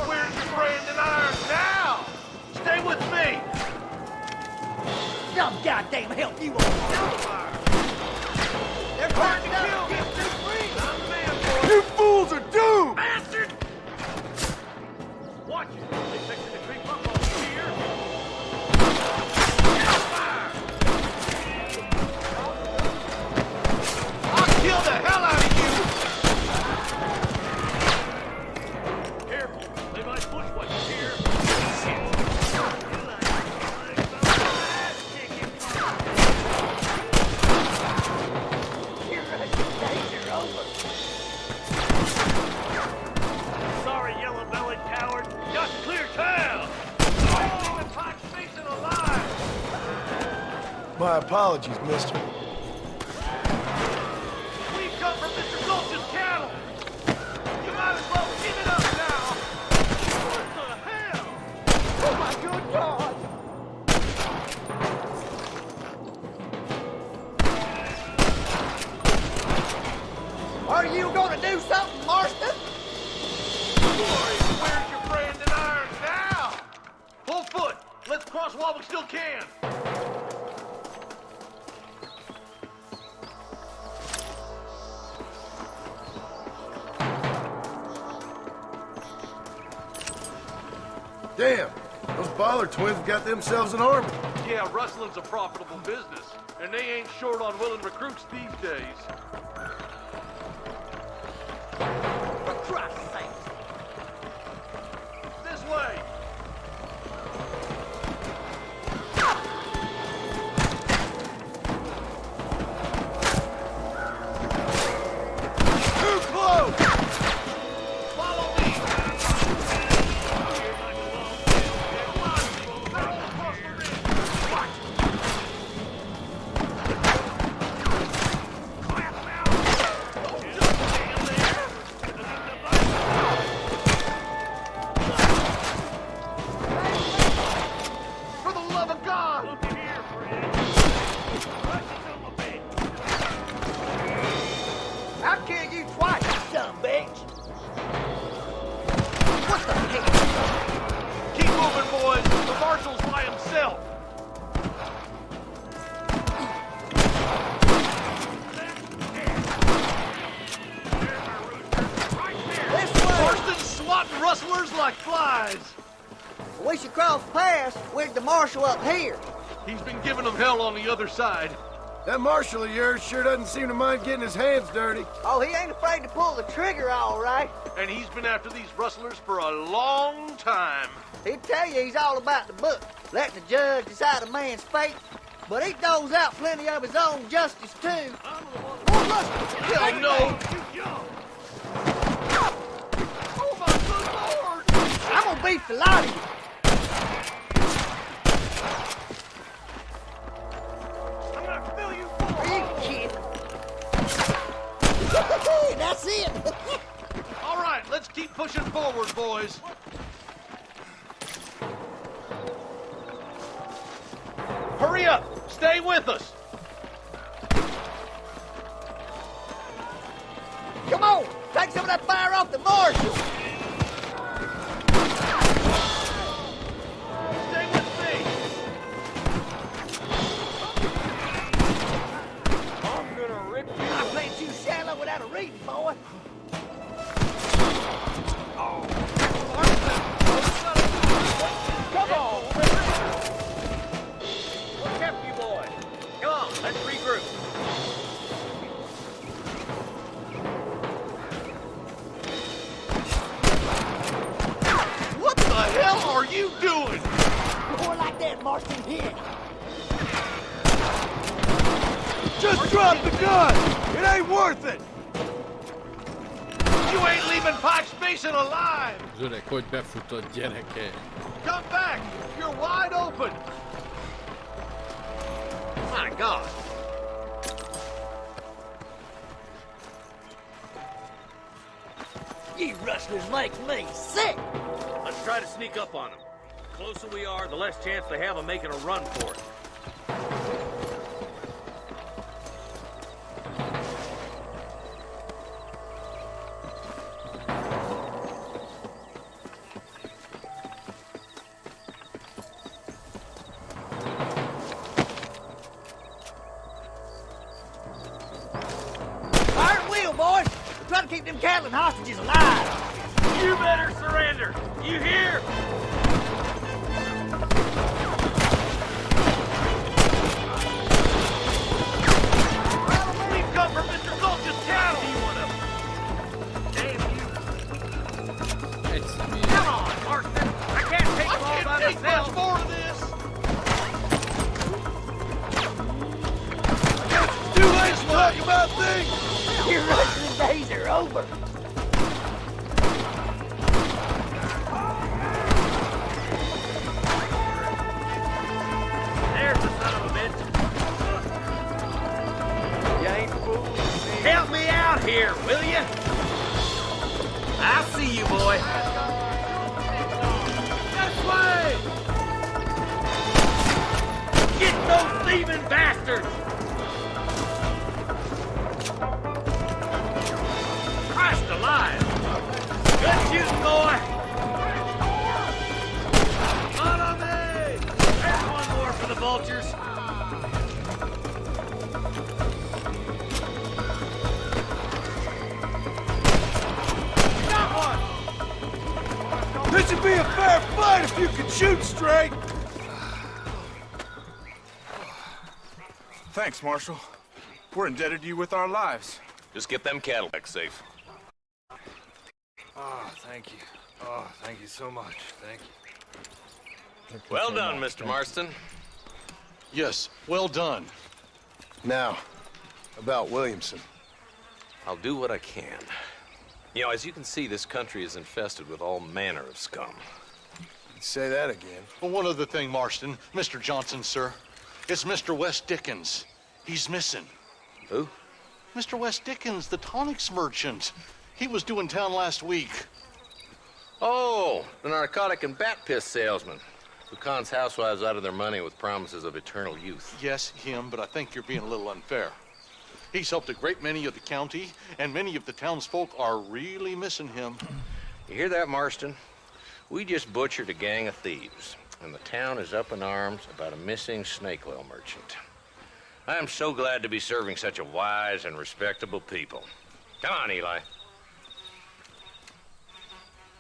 Where's your branding iron now? Stay with me. Some goddamn help you on. They're parked up. Get too free. You fools are doomed! Bastard! Watch it. They fixing to creep up on you here. I'll kill the hell out of you. Careful. They might bushwhack you here. Shit. My apologies, mister. We come from Mr. Gulch's cattle! You might as well give it up now! What the hell? Oh, my good God! Are you gonna do something, Marston? Boy, where's your brand and iron now? Full foot! Let's cross while we still can! Damn, those Baller twins have got themselves an army. Yeah, rustling's a profitable business, and they ain't short on willing recruits these days. For Christ's sake! This way! Too close! Follow me! For the love of God! I'll kill you twice, you son of a bitch! What the heck? Keep moving, boys! The marshal's by himself! This way! Marston's swatting rustlers like flies! We should cross paths with the marshal up here. He's been giving them hell on the other side. That marshal of yours sure doesn't seem to mind getting his hands dirty. Oh, he ain't afraid to pull the trigger, all right. And he's been after these rustlers for a long time. He'd tell you he's all about the book, letting the judge decide a man's fate. But he doles out plenty of his own justice, too. Oh, look! Oh, no! Oh, my good Lord! I'm gonna beat the lot of you. I'm gonna fill you Are you kidding? That's it. All right, let's keep pushing forward, boys. Hurry up! Stay with us! Come on, take some of that fire off the marshal. Stay with me! I'm gonna rip you. I played too shallow without a reading, boy. Come on! What's up, you boys? Come on, let's regroup. What the hell are you doing? More like that, Marston here. Just drop the gun! It ain't worth it! You ain't leaving Pike's Basin alive! Az öreg hogy befutott, gyereke. Come back! You're wide open! My God! You rustlers make me sick. Let's try to sneak up on them. The closer we are, the less chance they have of making a run for it. Iron wheel, boys. We're trying to keep them cattle and hostages alive. You better surrender! You hear? We've come from Mr. Gulch's cattle! Damn you! Egy személy. Come on, Marston! I can't take them all I by can't take myself! much more of this! Too late to talk about things! Your rustling days are over. There's the son of a bitch! see you, boy. This way! Get those thieving bastards! Christ alive! Good shooting, boy! Not on me! There's one more for the vultures. Got one! This should be a fair fight if you can shoot straight! Thanks, Marshal. We're indebted to you with our lives. Just get them Cadillacs safe. Oh, thank you. Oh, thank you so much. Thank you. Well done, Mr. Marston. Yes, well done. Now, about Williamson. I'll do what I can. You know, as you can see, this country is infested with all manner of scum. Say that again. Well, one other thing, Marston. Mr. Johnson, sir. It's Mr. Wes Dickens. He's missing. Who? Mr. Wes Dickens, the tonics merchant. He was due in town last week. Oh, the narcotic and bat piss salesman who cons housewives out of their money with promises of eternal youth. Yes, him, but I think you're being a little unfair. He's helped a great many of the county, and many of the townsfolk are really missing him. You hear that, Marston? We just butchered a gang of thieves, and the town is up in arms about a missing snake oil merchant. I am so glad to be serving such a wise and respectable people. Come on, Eli.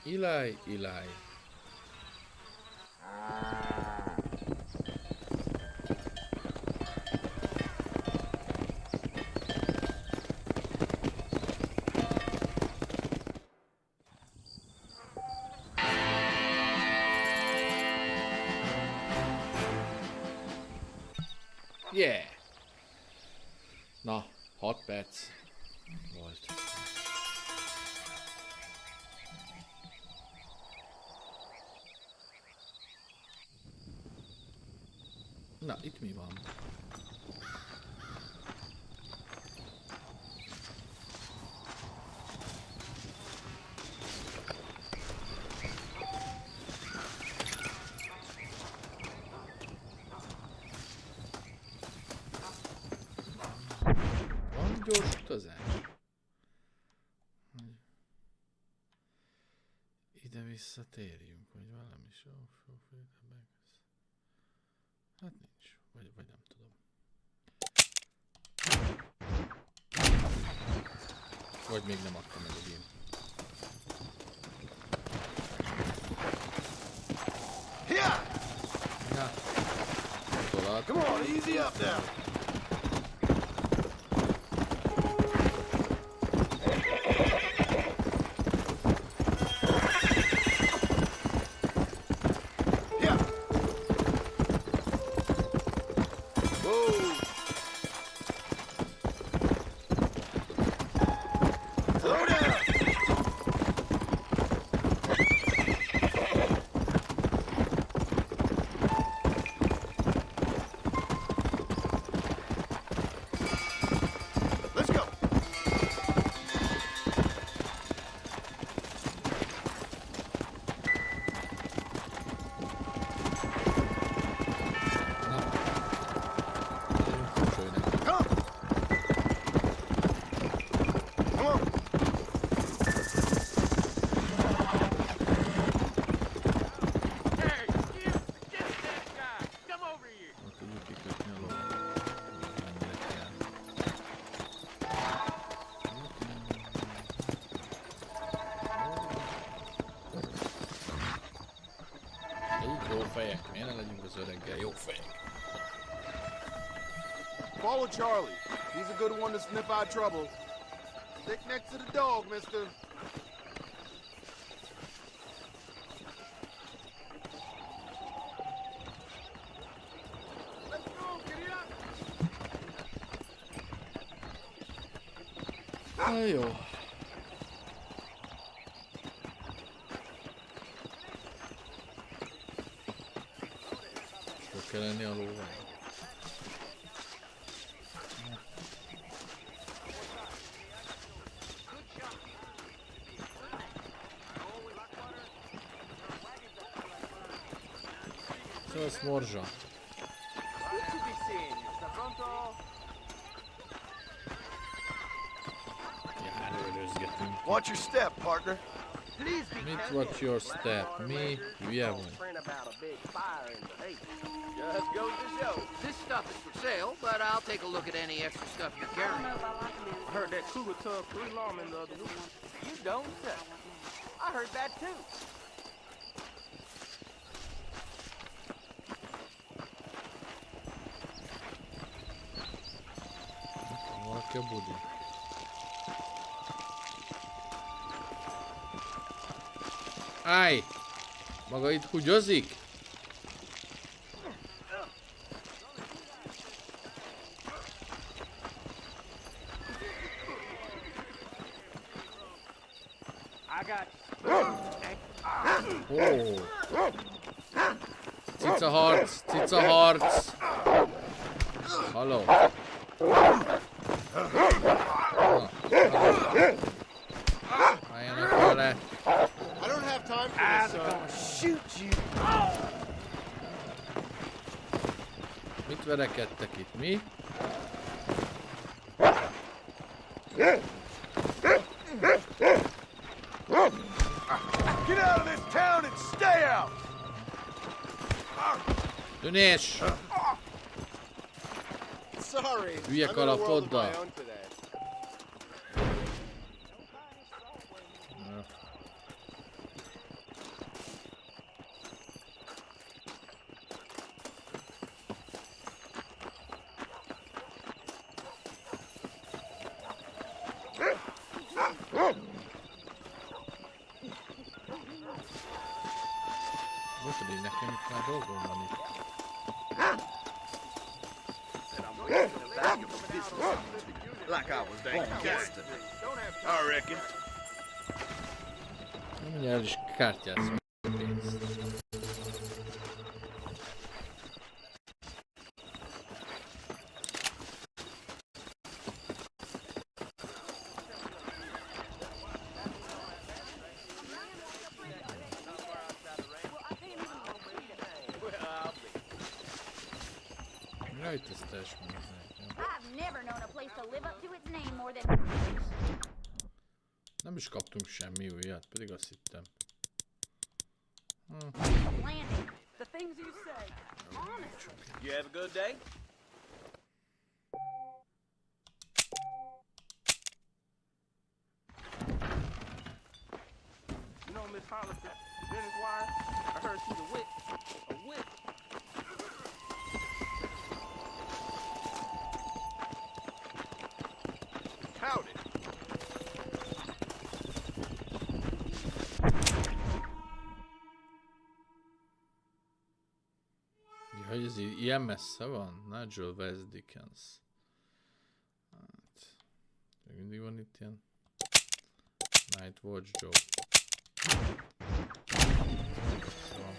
Eli. Yeah. Na, 6 perc volt. Na, itt mi van? Van gyors utazás? Ide visszatérjünk, vagy valami hát nincs, vagy nem tudom. Vagy még nem adtam meg a game. Na, tolad. Come on, easy up now. Fejek, miért ne legyünk az öreggel jó fejek? Follow Charlie. He's a good one to sniff out trouble. Stick next to the dog, mister. Let's go, giddy up! Jó. Kell lenni a lóval. Szóval morzsa. Járőrözgetünk. Watch your step, partner. Mit watch your step? Mi? Hülye vagy? Just goes to show. This stuff is for sale, but I'll take a look at any extra stuff you're carrying. I heard that cougar took 3 lawmen the other week. You don't say. I heard that too. Valaki a budi. Állj! Maga itt húgyozik? Ó! Cica harc! Cica harc! Halló! Álljanak vele! I don't have time for this, gonna shoot you. Mit verekedtek itt, mi? Get out of this town and stay out! Tűnés! Sorry, Hülye I'm in a world of kalapoddal. my own today. Most pedig nekem itt már dolgom van itt. Like I was born yesterday. I reckon. Mindjárt el is kártyázom a pénzt. Jaj, tisztás mondani. I've never known a place to live up to its name more than... Nem is kaptunk semmi újat, pedig azt hittem. Landing. The things you say. Honestly. You have a good day? You know Miss Hollis, the Dennis wife? I heard she's a witch. A witch. Howdy. Ja, hogy ez ilyen messze van? Nigel West Dickens. Hát... Még mindig van itt ilyen... Night Watch Joe. Szóval...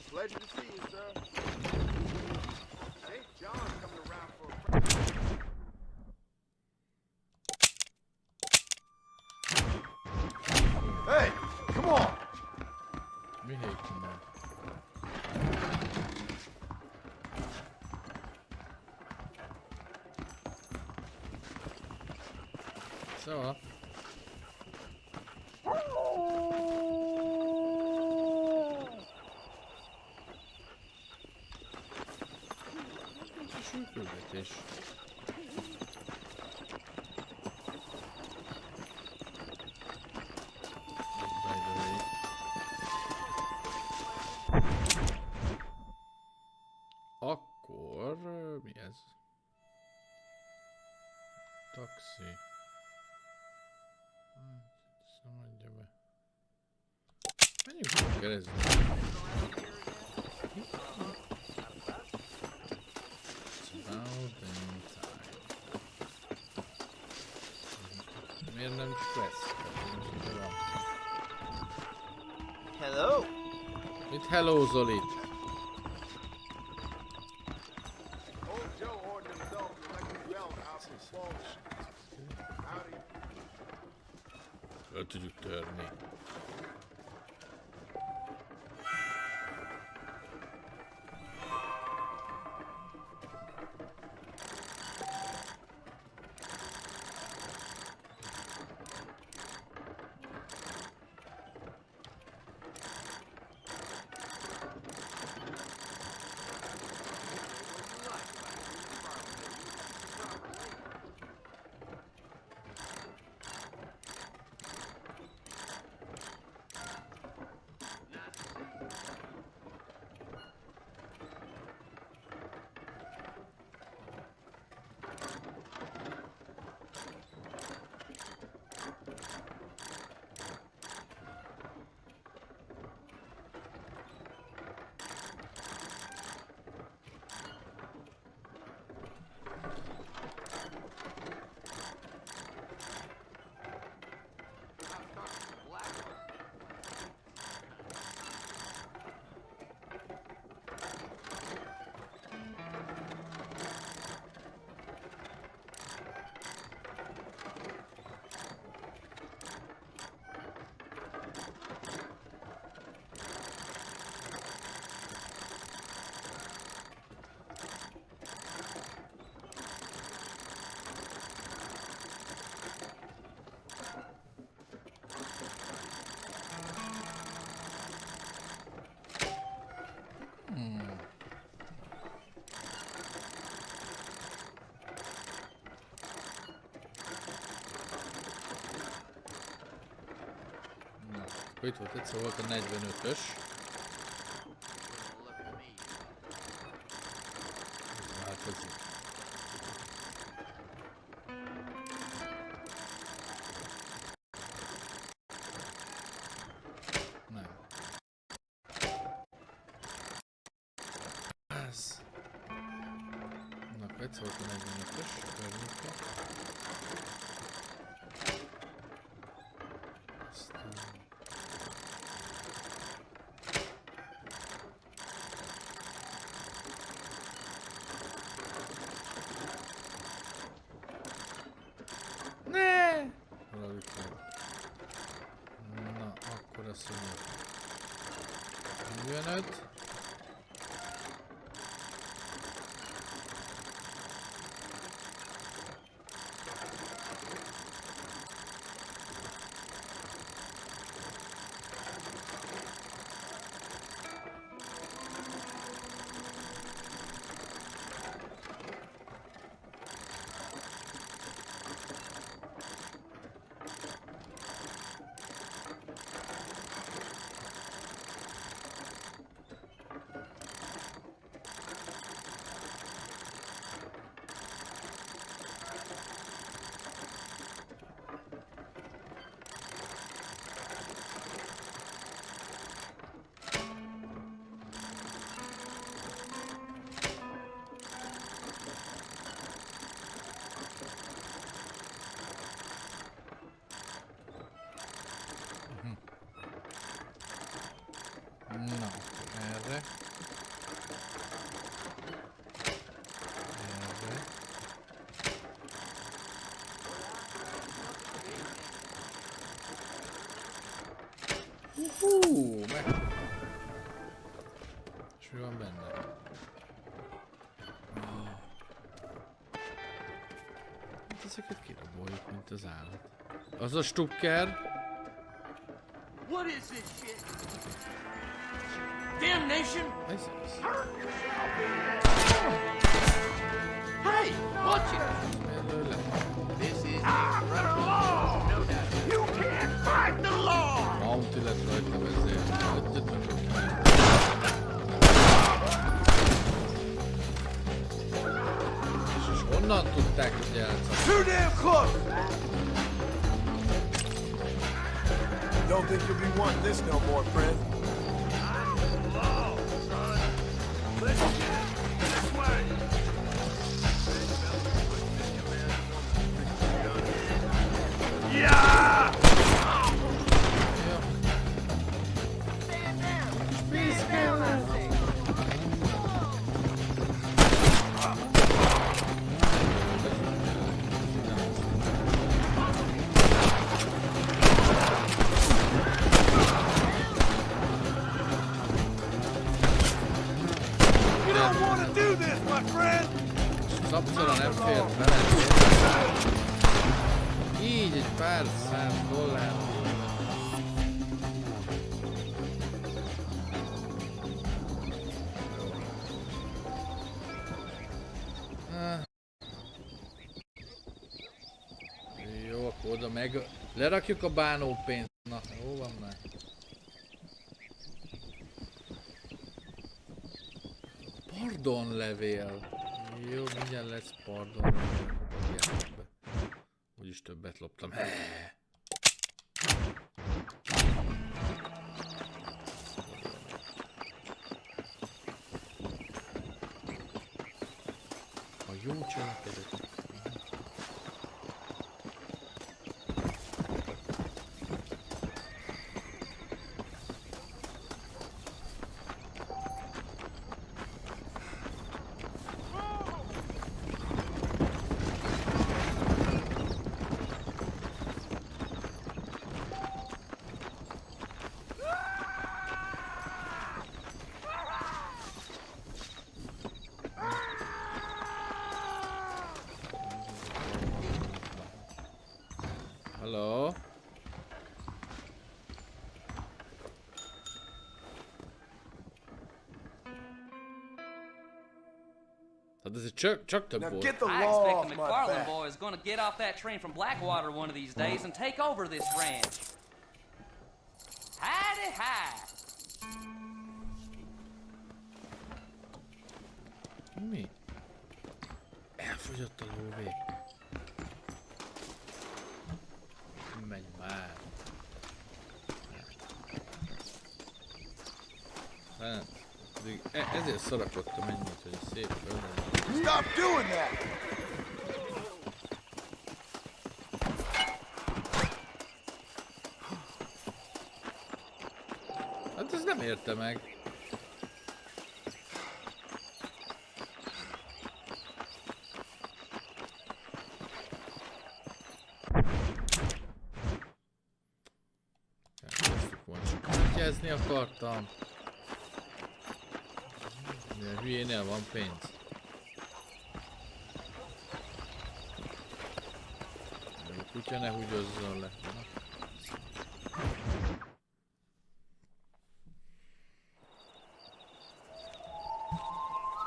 Pleasure to see you, sir. St. John's coming around for a... Hey, come on! Mi helyeken van? Szóval... Küldetés. By the way. Akkor mi ez? Taxi. Szamadja be. Menjünk keresztül. Miért nem quest? Hello. Mit hello, Zolit? Föl tudjuk törni. Itt volt egyszer volt a 45-ös. Változik. Nem. Ez. Na, egyszer volt a 45-ös környéke. Na, akkor azt mondjuk 45. Na, erre. Meg. És mi van benne? Hát ezeket kiraboljuk, mint az állat. Az a stukker. What is this shit? Damnation! Hey, watch it! This is the law! No doubt. You can't fight the law! Mounty lett rajta vezér. És honnan honnan tudták, hogy játszani? Too damn close! Don't think you'll be wanting this no more, friend. Let's get this way! Yeah! You don't want to do this, my friend! Szabszora nem fért bele. Így egy pár $100. Jó, akkor oda meg... Lerakjuk a bánópénzt. Na, jó van már. Pardon levél. Jó, mindjárt lesz pardon levél. Úgyis többet loptam. A jó cselekedet. Hello? Hát ez csak több volt. Get the I law expect off the my McFarland back. boy is gonna get off that train from Blackwater one of these days and take over this ranch. Howdy hi! Mi? Elfogyott a lóvé. Menj már. Hát, ezért szarakodtam ennyit, hogy szép földön. Stop doing that! Hát ez nem érte meg. Kutyázni akartam. Milyen hülyénél van pénz. A kutya ne húgyozzon le.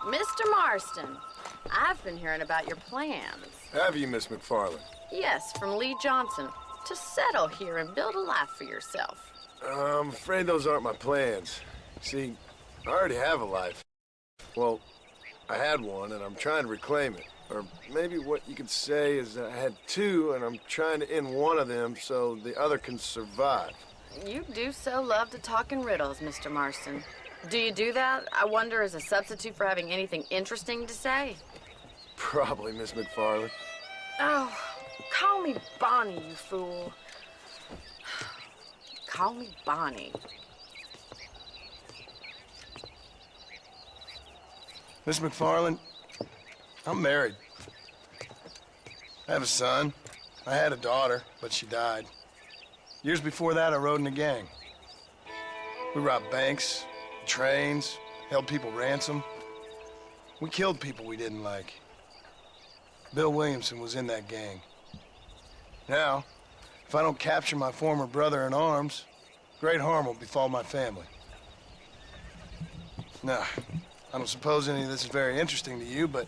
Mr. Marston, I've been hearing about your plans. Have you, Miss McFarland? Yes, from Lee Johnson. To settle here and build a life for yourself. I'm afraid those aren't my plans. See, I already have a life. Well, I had one, and I'm trying to reclaim it. Or maybe what you could say is that I had two, and I'm trying to end one of them so the other can survive. You do so love to talk in riddles, Mr. Marston. Do you do that, I wonder, as a substitute for having anything interesting to say? Probably, Miss McFarland. Oh, call me Bonnie, you fool. Call me Bonnie. Miss McFarland, I'm married. I have a son. I had a daughter, but she died. Years before that, I rode in a gang. We robbed banks, trains, held people ransom. We killed people we didn't like. Bill Williamson was in that gang. Now, if I don't capture my former brother in arms, great harm will befall my family. Now, I don't suppose any of this is very interesting to you, but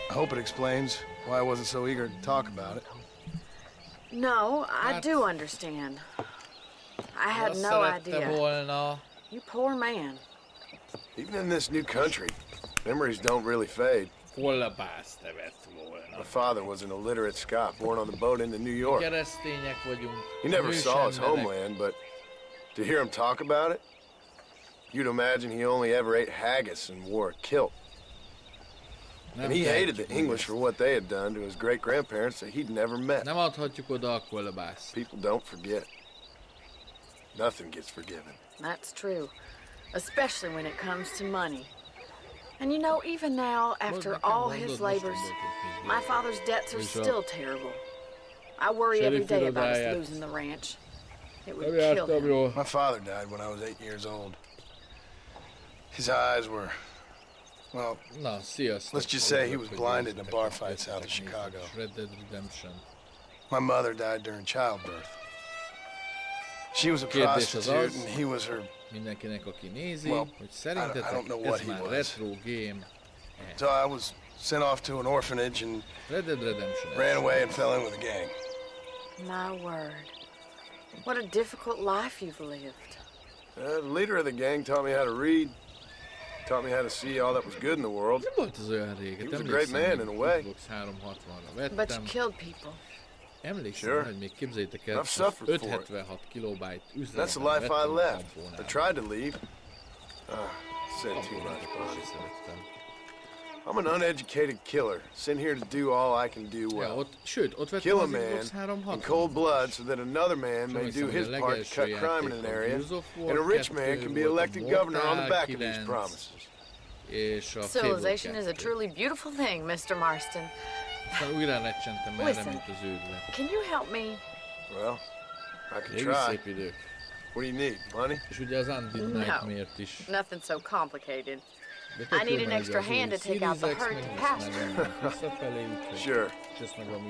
I hope it explains why I wasn't so eager to talk about it. No, I do understand. I had no idea. You poor man. Even in this new country, memories don't really fade. kolbászt evett volna. My father was an illiterate Scot born on the boat into New York. Keresztények vagyunk. He never saw his hős emberek. homeland, but to hear him talk about it, you'd imagine he only ever ate haggis and wore a kilt. And he hated the English for what they had done to his great-grandparents that he'd never met. Nem adhatjuk oda a kolbászt. People don't forget. Nothing gets forgiven. That's true, especially when it comes to money. And you know, even now, after all his labors, my father's debts are still terrible. I worry every day about us losing the ranch. It would kill him. My father died when I was 8 years old. His eyes were, well, let's just say he was blinded in a bar fight south of Chicago. Red Dead Redemption. My mother died during childbirth. She was a prostitute and he was her... Mindenkinek, aki nézi, hogy szerintetek I don't know what ez he már was. retro game. So I was sent off to an orphanage and Red Dead Redemption. ran away and fell in with a gang. My word. What a difficult life you've lived. The leader of the gang taught me how to read, taught me how to see all that was good in the world. Nem volt az olyan régen. He was a great man in a way. Xbox 360-ra vettem. But you killed people. Emlékszem, hogy még képzeljétek el, I've suffered for it. 576 kilobájt That's the life I left. I tried to leave. Said too much, boss. I'm an uneducated killer, sent here to do all I can do well. Kill a man in cold blood so that another man may do his part to cut crime in an area, and a rich man can be elected governor on the back of these promises. Civilization is a truly beautiful thing, Mr. Marston. Listen, can you help me? Well, I can try. What do you need, money? És ugye az Undead Nightmare-t is. Nothing so complicated. I need an extra hand to take out the herd to pasture. Sure.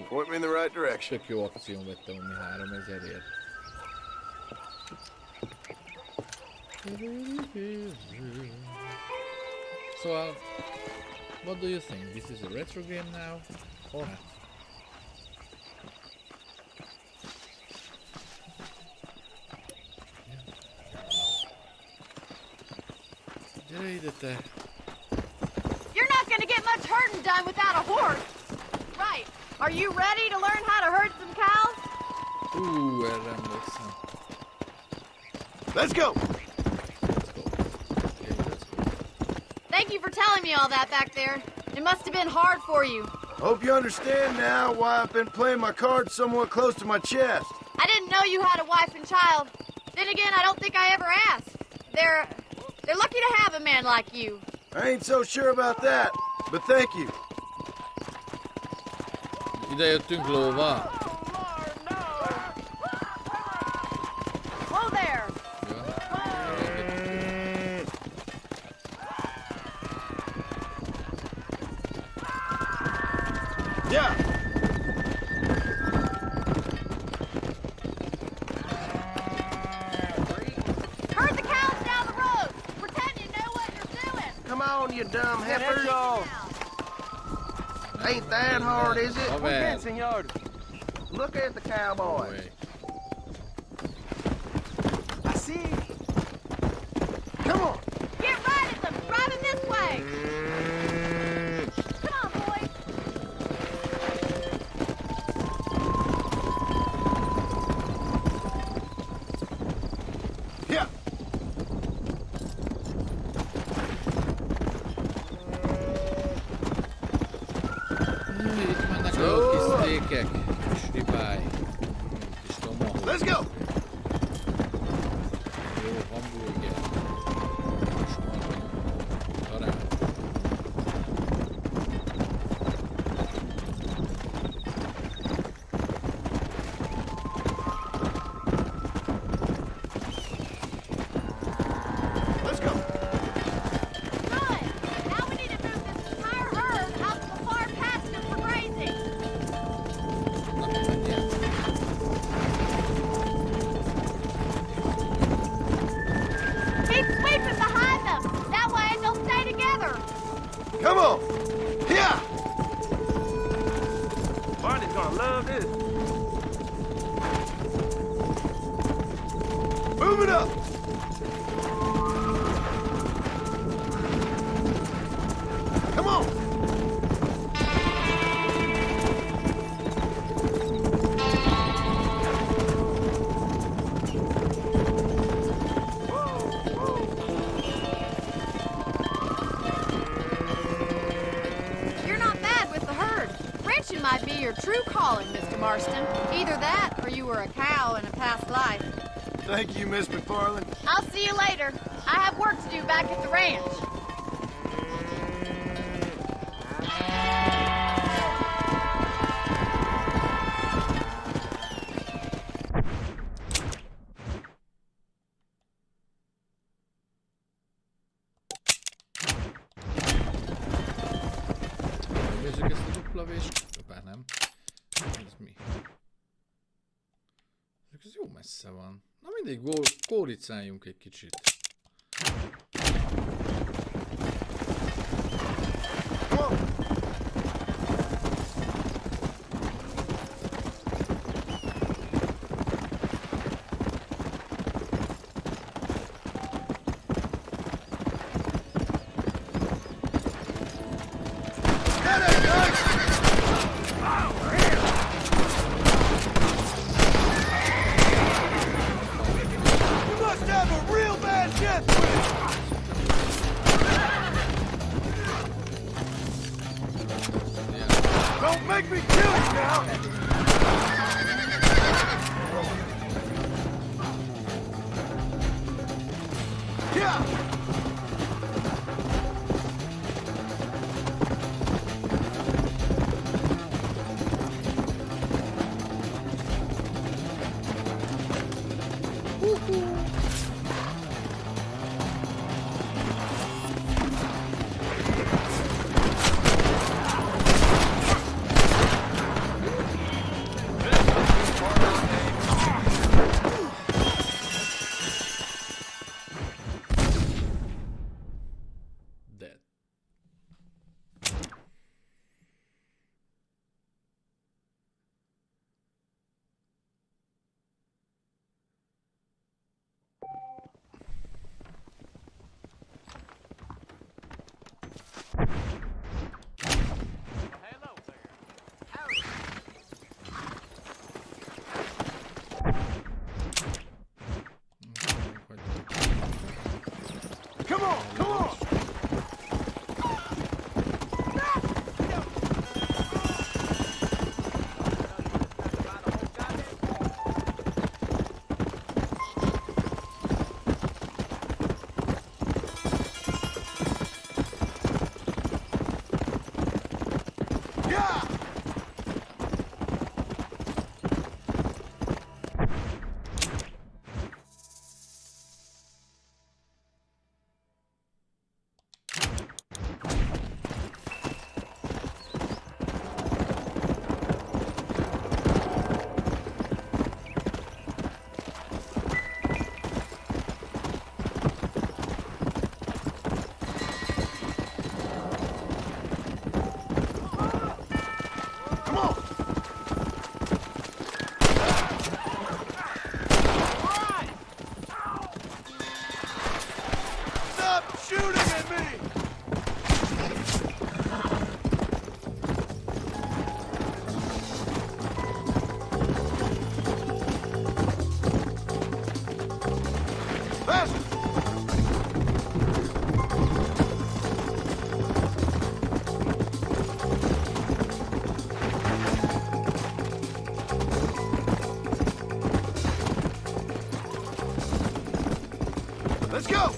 Point me in the right direction. Tök jó akción vettem, ami 3000-ért. So, what do you think? This is a retro game now, or not? Gyere ide te! You're not gonna get much herding done without a horse. Right. Are you ready to learn how to herd some cows? Erre emlékszem. Let's go! Thank you for telling me all that back there. It must have been hard for you. Hope you understand now why I've been playing my cards somewhat close to my chest. I didn't know you had a wife and child. Then again, I don't think I ever asked. They're lucky to have a man like you. I ain't so sure about that, but thank you. Ide jöttünk lóval. Whoa there. Yeah. Herd the cows down the road. Pretend you know what you're doing. Come on, you dumb heifers. Ain't that hard, is it? Muy bien, senor. Look at the cowboy. I see. Come on. Get right at them. Drive him this way. Come on, boys. Yeah. Itt mennek a kis sztékek, kis ribály, kis tomahawk. Let's go! Jó hamburger. Most van darál. Let's go! Good. Now we need to move this entire herd out to the far pasture for grazing. Keep sweeping behind them. That way they'll stay together. Come on! Yeah! Barney's gonna love this. Move it up! Come on! Ranching might be your true calling, Mr. Marston. Either that, or you were a cow in a past life. Thank you, Miss McFarland. I'll see you later. I have work to do back at the ranch. Nézzük ezt a dupla vést. Bár nem. Ez mi? Ez jó messze van. Na mindig kóricáljunk egy kicsit. Don't make me kill you now! Yeah! Come on, come on! Let's go!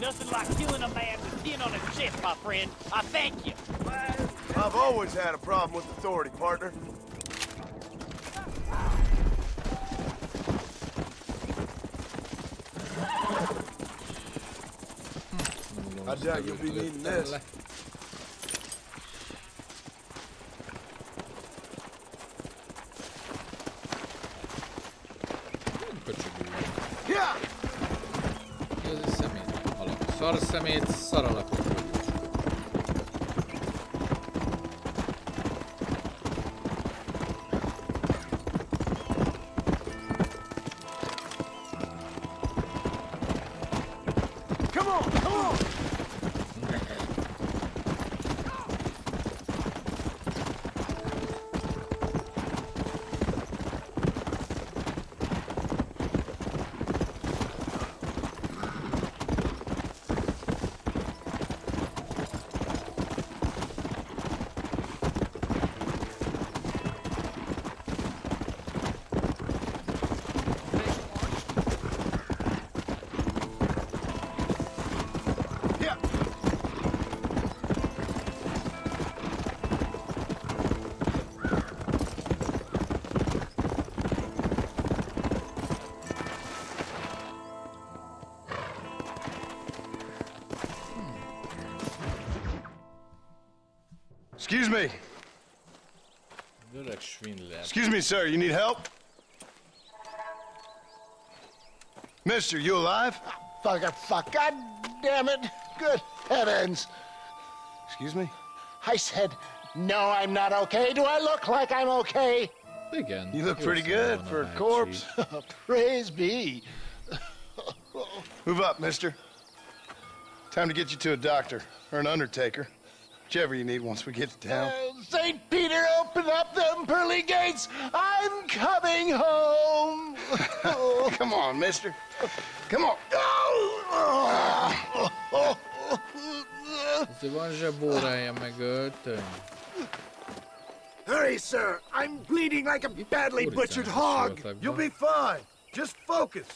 Nothing like killing a man with skin on his chest, my friend. I thank you. I've always had a problem with authority, partner. I doubt you'll be needing this. Yeah. Ez egy szemét alak. Szar szemét, szar alakot. Come on, come on! Excuse me. Öreg svindler. Excuse me, sir. You need help? Mister, you alive? Fuck. God damn it. Good heavens. Excuse me? I said, no, I'm not okay. Do I look like I'm okay? Igen. You look pretty good for a corpse. Praise be. Move up, mister. Time to get you to a doctor or an undertaker. Whichever you need once we get to town. St. Peter, open up them pearly gates. I'm coming home. Come on, mister. Come on. Ez van zsebórája megöltön. Hurry, sir. I'm bleeding like a badly butchered hog. You'll be fine. Just focus.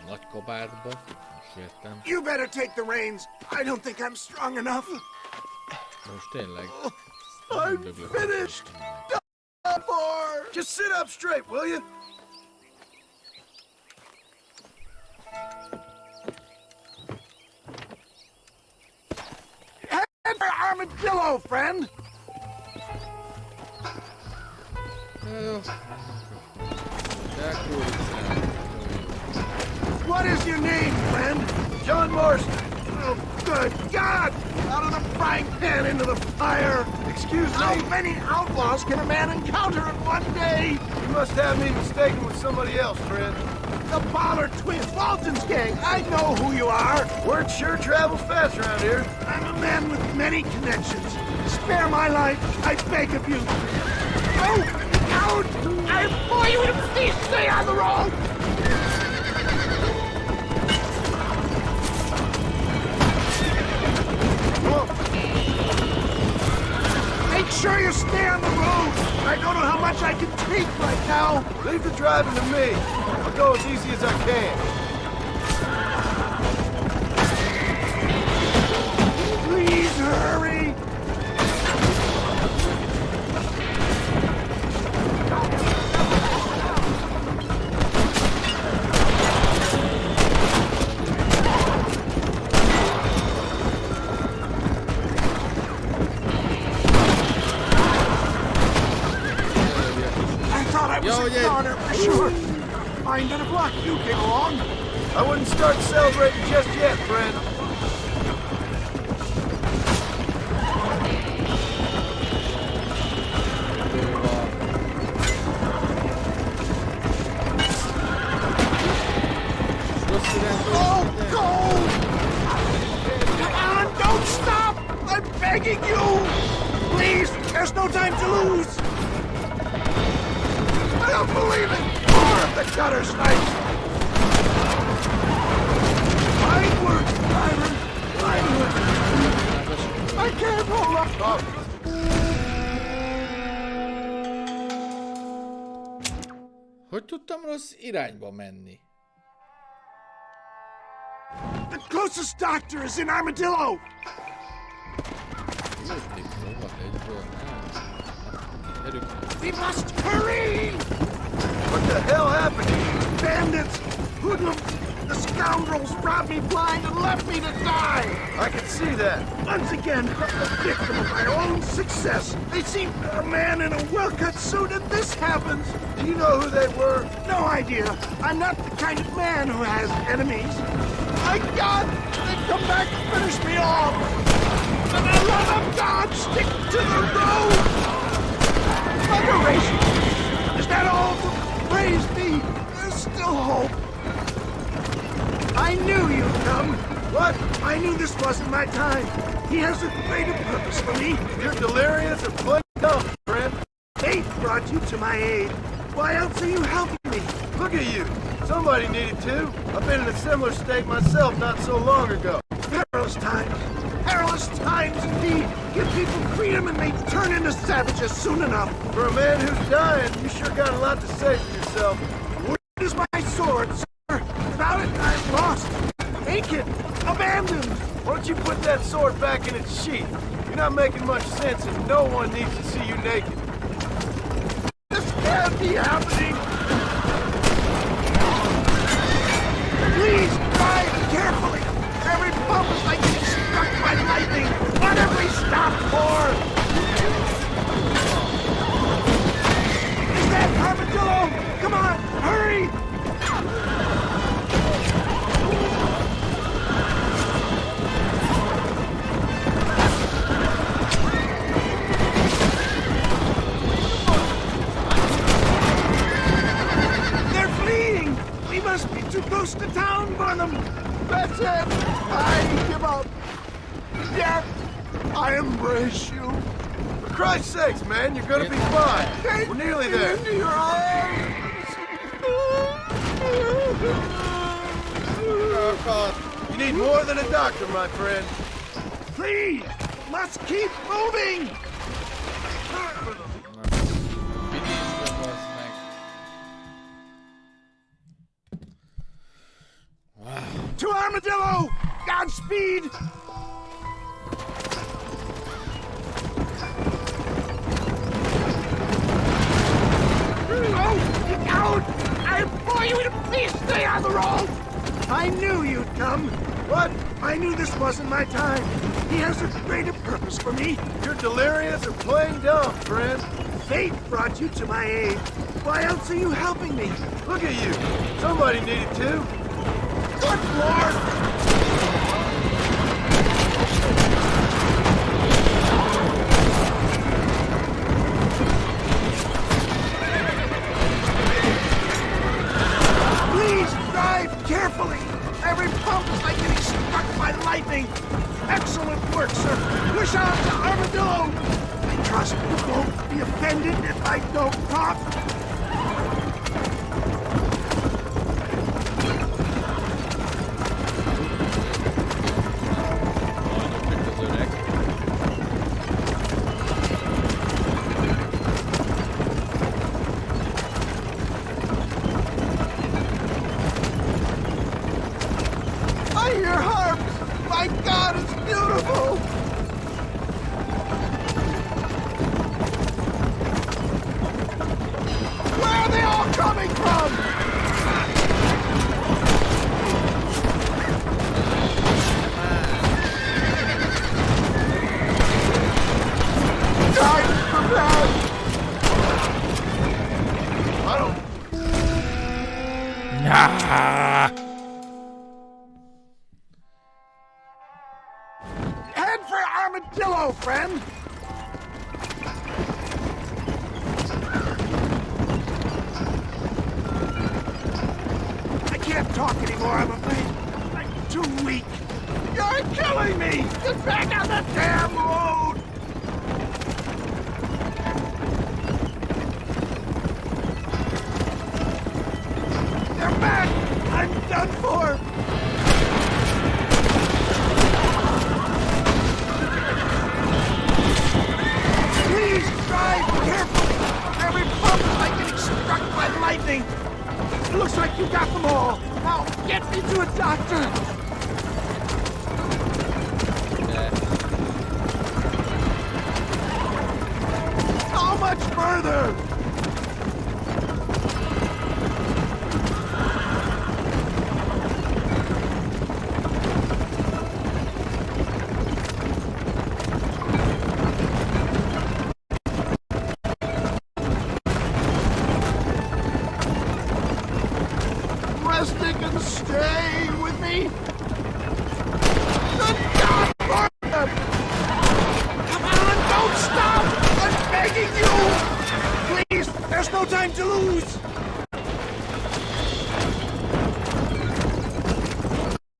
Nagy kabátba. Sértem. You better take the reins. I don't think I'm strong enough. Most tényleg. I'm finished. Done for. Just sit up straight, will you? Head for armadillo, friend. What is your name, friend? John Marston. Oh, good God! Out of the frying pan into the fire! Excuse me? How many outlaws can a man encounter in one day? You must have me mistaken with somebody else, friend. The Pollard twins, Walton's gang. I know who you are. Word sure travels fast around here. I'm a man with many connections. Spare my life, I beg of you. Oh! Out! I implore you to please stay on the road! Make sure you stay on the road. I don't know how much I can take right now. Leave the driving to me. I'll go as easy as I can. Please hurry. Goner for sure. Mind that if luck you came along. I wouldn't start celebrating just yet, friend. Oh, go! Come on, don't stop! I'm begging you! Please, there's no time to lose! I don't believe it! More of the gutter snipes! Fine work, Byron! Fine work! I can't hold up! Hogy tudtam rossz irányba menni? The closest doctor is in Armadillo! Lépték próbat egyből, nem. Erőként. We must hurry! What the hell happened here? Bandits! Hoodlums! The scoundrels robbed me blind and left me to die! I can see that. Once again, I'm the victim of my own success. They seem a man in a well-cut suit, and this happens. Do you know who they were? No idea. I'm not the kind of man who has enemies. My God! They've come back to finish me off! For the love of God, stick to the road! Adoration! Is that all? Praise be! There's still hope. I knew you'd come. What? I knew this wasn't my time. He has a greater purpose for me. You're delirious or plain dumb, friend. Fate brought you to my aid. Why else are you helping me? Look at you. Somebody needed to. I've been in a similar state myself not so long ago. Perilous times. Perilous times indeed. Give people freedom and they turn into savages soon enough. For a man who's dying, you sure got a lot to say for yourself. Where is my sword, sir? Without it, I'm lost. Naked. Abandoned. Why don't you put that sword back in its sheath? You're not making much sense and no one needs to see you naked. This can't be happening. Please drive carefully. Every bump is like getting struck by lightning. What have we stopped for? Is that Armadillo? Come on, hurry! They're fleeing! We must be too close to town, Barnum! That's it! I give up! Death! I embrace you! For Christ's sakes, man, you're gonna be fine. Take We're nearly me there. into your arms! You need more than a doctor, my friend. Please! Must keep moving! To Armadillo! Godspeed! Oh, look out! I implore you to please stay on the road! I knew you'd come. What? I knew this wasn't my time. He has a greater purpose for me. You're delirious or plain dumb, friend. Fate brought you to my aid. Why else are you helping me? Look at you. Somebody needed to. Good Lord! Please drive carefully. Every bump is like getting struck by lightning. Excellent work, sir. Push on to Armadillo. I trust you won't be offended if I don't talk. I hear harps! My God, it's beautiful! Where are they all coming from? Time for that! I don't... Nah. Head for Armadillo, friend! I can't talk anymore, I'm afraid. I'm too weak. You're killing me! Get back on the damn road! They're back! I'm done for! Please drive carefully! Every bump is like getting struck by lightning! It looks like you got them all! Now, get me to a doctor! How much further? me! Good God, Martha! Come on, don't stop! I'm begging you! Please, there's no time to lose!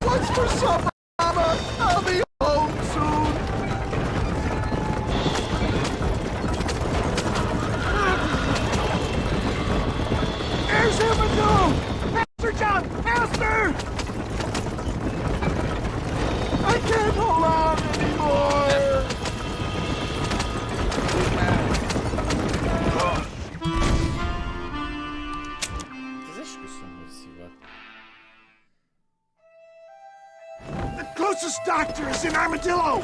What's for supper, Mama? I'll be home soon. There's Armadillo! Master John! Master! I can't hold on anymore! The closest doctor is in Armadillo!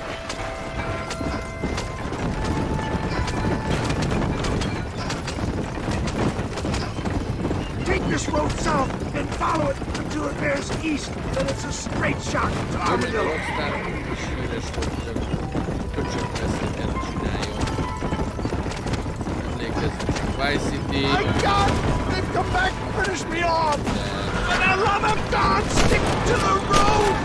Take this road south and follow it until it bears east, then it's a straight shot to Armadillo. My God! They've come back to finish me off! For the love of God, stick to the road!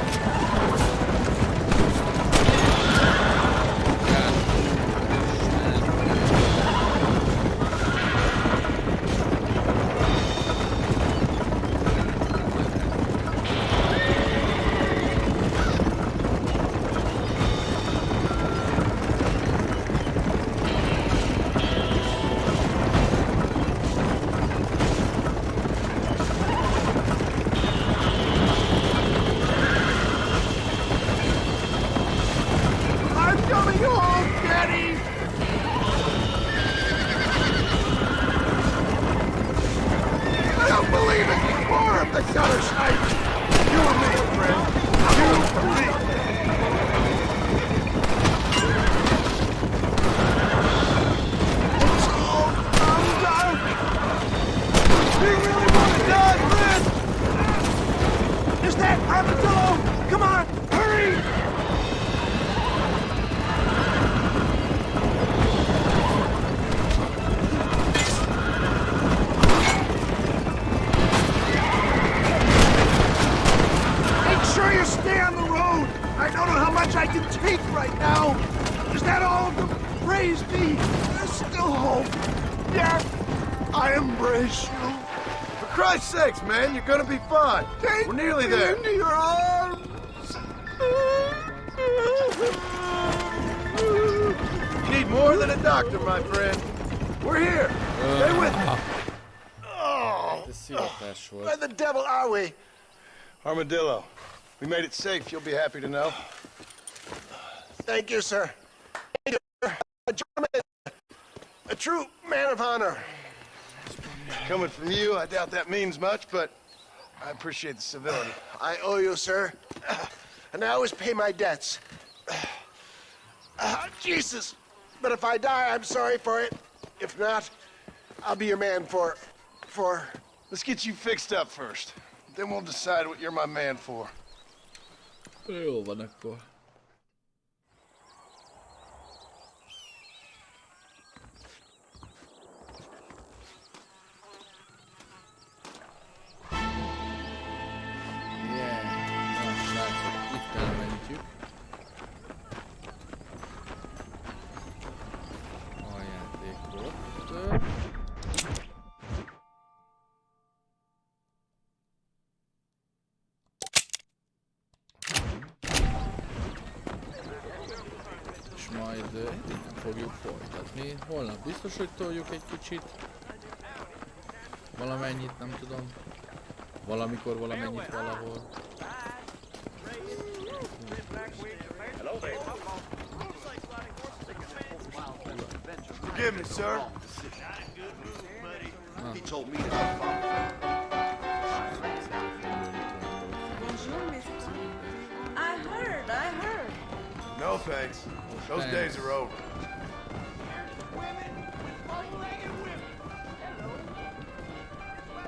Man, you're gonna be fine. We're nearly there. Into your arms. You need more than a doctor, my friend. We're here. Stay with me. Where the devil are we? Armadillo. We made it safe, you'll be happy to know. Thank you, sir. Thank you, sir. A true man of honor. Coming from you, I doubt that means much, but I appreciate the civility. I owe you, sir. And I always pay my debts. Jesus! But if I die, I'm sorry for it. If not, I'll be your man for... Let's get you fixed up first. Then we'll decide what you're my man for. Jó van akkor. Majd nem fogjuk folytatni. Holnap biztos, hogy toljuk egy kicsit. Valamennyit, nem tudom. Valamikor valamennyit valahol. Forgive me, sir. He told me to Bonjour, mister. I heard. No thanks. Those days are over.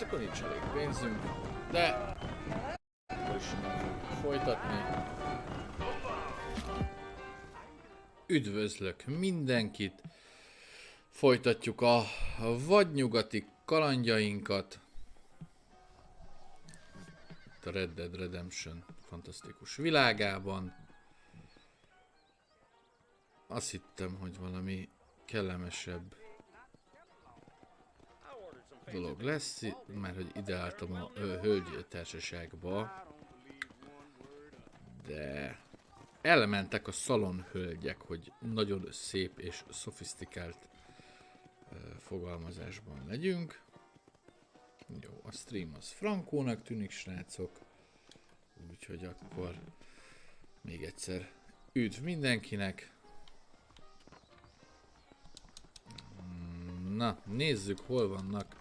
Akkor nincs elég pénzünk, de akkor is nem fogjuk folytatni. Üdvözlök mindenkit! Folytatjuk a vadnyugati kalandjainkat. A Red Dead Redemption fantasztikus világában. Azt hittem, hogy valami kellemesebb dolog lesz, mert hogy ideáltam a hölgy társaságba, de elmentek a szalonhölgyek, hogy nagyon szép és szofisztikált fogalmazásban legyünk. Jó, a stream az frankónak tűnik, srácok, úgyhogy akkor még egyszer üdv mindenkinek. Na, nézzük, hol vannak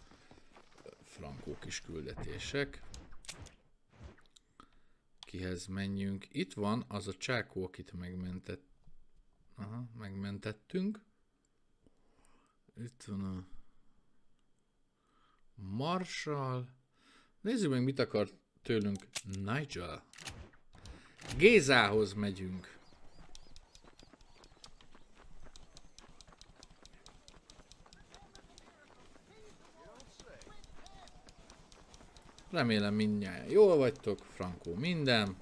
frankó kis küldetések. Kihez menjünk? Itt van az a csákó, akit megmentettünk. Itt van a Marshall. Nézzük meg, mit akar tőlünk Nigel. Gézához megyünk. Remélem mindnyájan jól vagytok, frankó minden.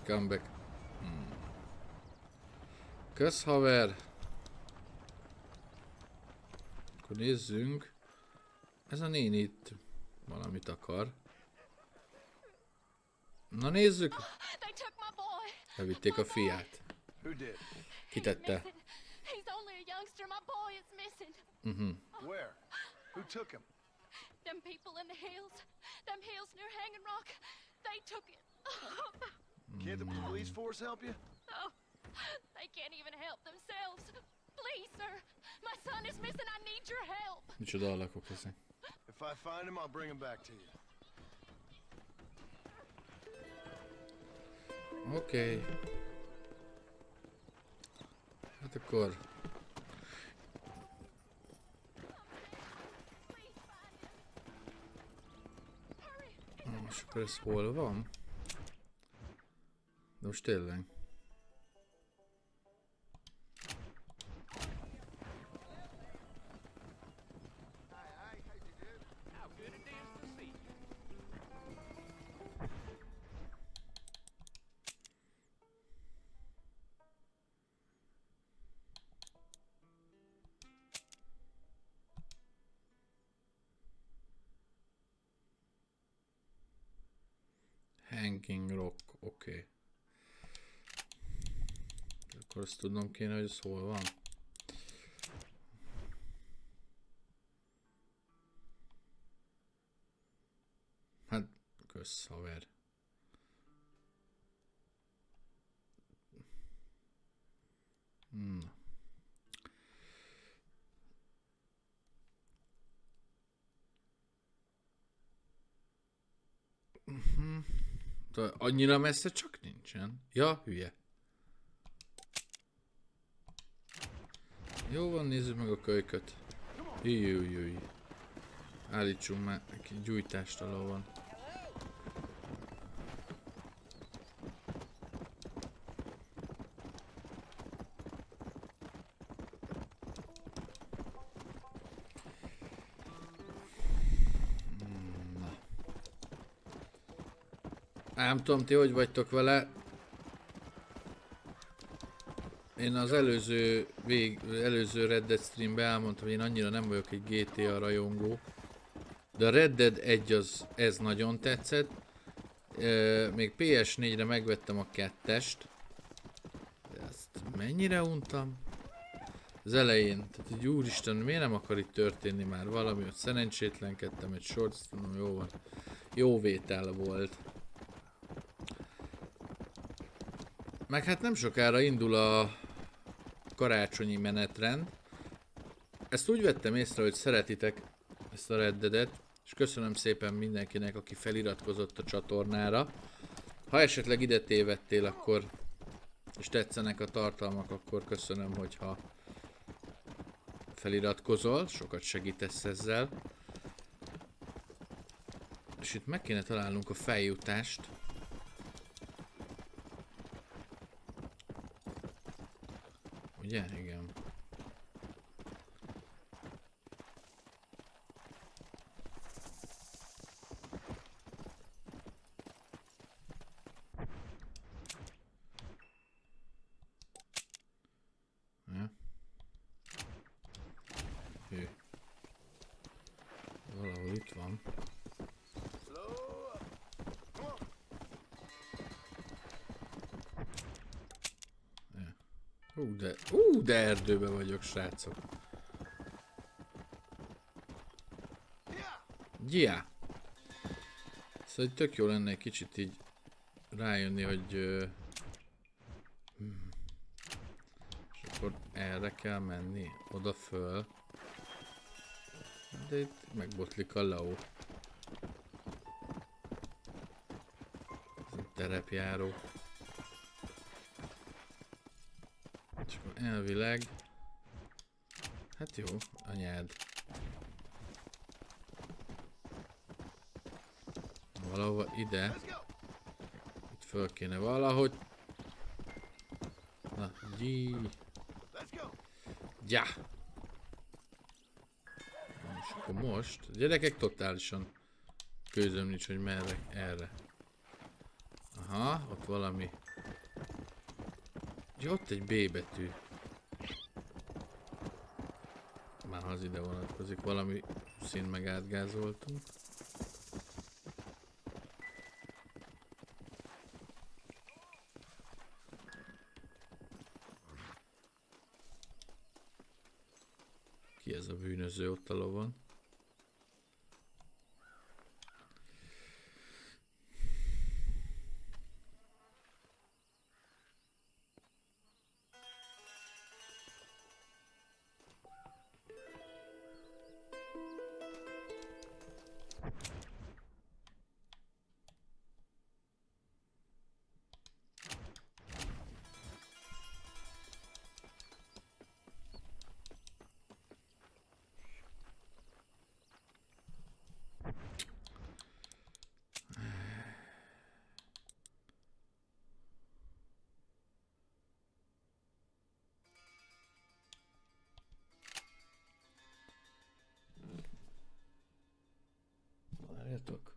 Come back. Kösz, haver. Akkor nézzünk. Ez a néni itt valamit akar. Na nézzük. Elvitték a fiát. Kitette. Where? Who took him? Them people in the hills. Them hills near Hanging Rock. They took it. Can't the police force help you? No. They can't even help themselves. Please, sir. My son is missing. I need your help. Micsoda alakok ezek. If I find him, I'll bring him back to you. Oké. Hát akkor... Most akkor ez hol van? De most tényleg. Hanging Rock, oké. Akkor azt tudnom kéne, hogy ez hol van. Hát, kösz, haver. De annyira messze csak nincsen. Ja, hülye. Jó van, nézzük meg a kölyköt. Jöjj. Állítsunk már neki gyújtást alól van. Nem tudom, ti hogy vagytok vele. Én az előző Red Dead streamben elmondtam, hogy én annyira nem vagyok egy GTA rajongó. De a Red Dead 1 ez nagyon tetszett. Még PS4-re megvettem a 2-est. De ezt mennyire untam? Az elején, tehát így úristen, miért nem akar itt történni már valami, hogy szerencsétlenkedtem egy sort, mondom, jó van. Jó vétel volt. Meg hát nem sokára indul a karácsonyi menetrend. Ezt úgy vettem észre, hogy szeretitek ezt a Red Deadet, és köszönöm szépen mindenkinek, aki feliratkozott a csatornára. Ha esetleg ide tévedtél, akkor, és tetszenek a tartalmak, akkor köszönöm, hogyha feliratkozol, sokat segítesz ezzel. És itt meg kéne találnunk a feljutást. Ugye? Igen. De erdőben vagyok, srácok. Yeah. Szóval tök jó lenne egy kicsit így rájönni, hogy... És akkor erre kell menni, oda föl. De itt megbotlik a ló. Ez a terepjáró. És akkor elvileg... Hát jó, anyád. Valahova ide. Itt föl kéne valahogy. Na, gyí. Ja. És akkor most. A gyerekek totálisan közöm nincs, hogy merre erre. Aha, ott valami. Ja, ott egy B betű. Már az ide vonatkozik, valami szín meg átgázoltunk. Ki ez a bűnöző ott a lovon? Várjatok.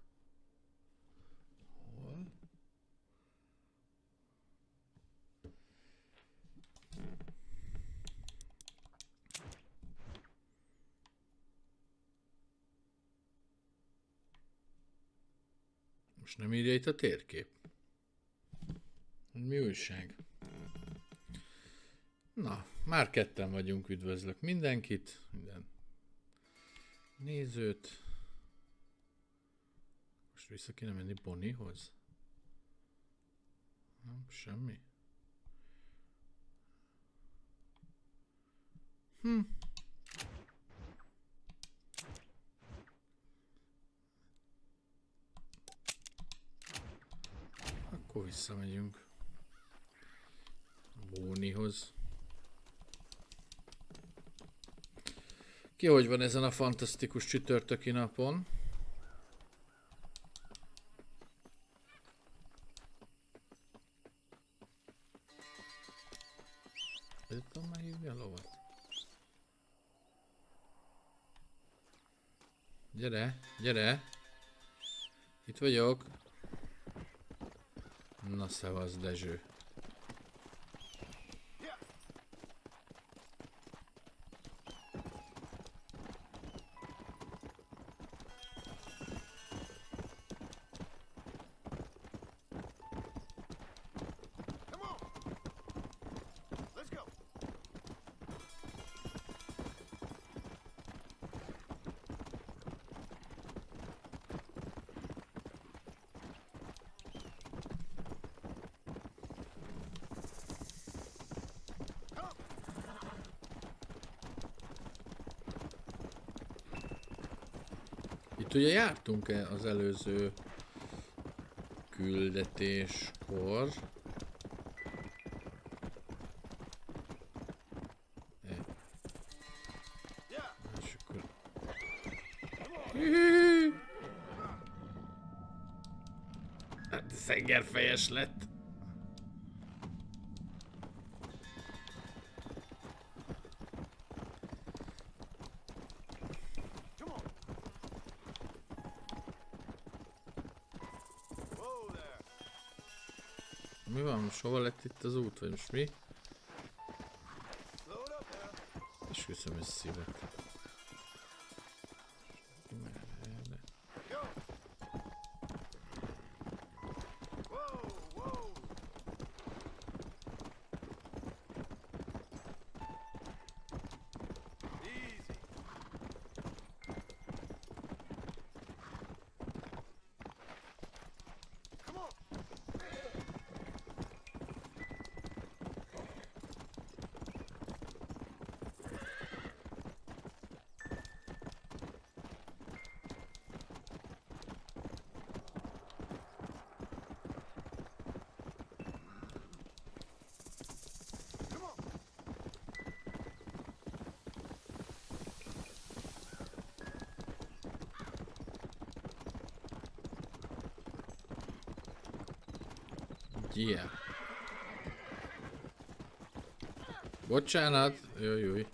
Hol? Most nem írja itt a térkép. Mi újság? Na, már ketten vagyunk, üdvözlök mindenkit, minden nézőt. Most vissza kéne menni Bonniehoz? Nem, semmi. Akkor visszamegyünk Bonniehoz. Ki hogy van ezen a fantasztikus csütörtöki napon? Tudom már hívni a lovat. Gyere, gyere! Itt vagyok. Na szevasz, Dezső. Itt ugye jártunk-e az előző küldetéskor? És akkor... Hát szengerfejes lett. Mi van most? Hova lett itt az út? Vagy most mi? És köszönöm, hogy szívet. Yeah. Bocsánat. Jaj.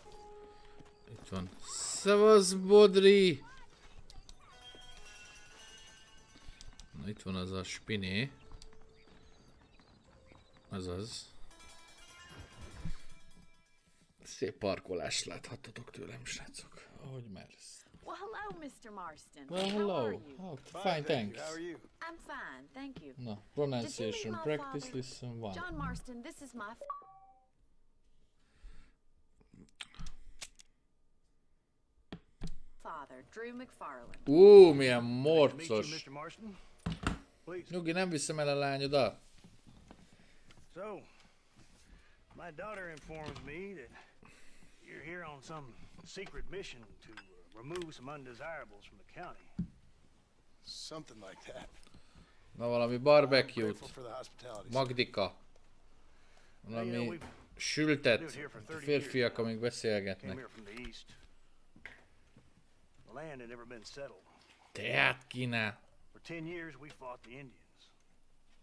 Itt van. Szavasz, Bodri! Na, itt van az a spiné. Azaz. Szép parkolást láthattatok tőlem, srácok. Ahogy mersz. Well, hello, Mr. Marston. Well, How hello. are you? Oh, fine, thanks. How are you? I'm fine, thank you. No, Did you pronunciation meet my practice father? lesson 1. John Marston, this is my father, Drew McFarland. Milyen morcos. Mr. Marston. Please. Nyugi, nem viszem el a lányodat. So, my daughter informs me that you're here on some secret mission to remove some undesirables from the county. Something like that. Na, valami barbecue-t. Grateful for the hospitality. Magdika. Valami sültet. Férfiak, amik beszélgetnek. The land had never been settled. Teát kínál. For 10 years we fought the Indians.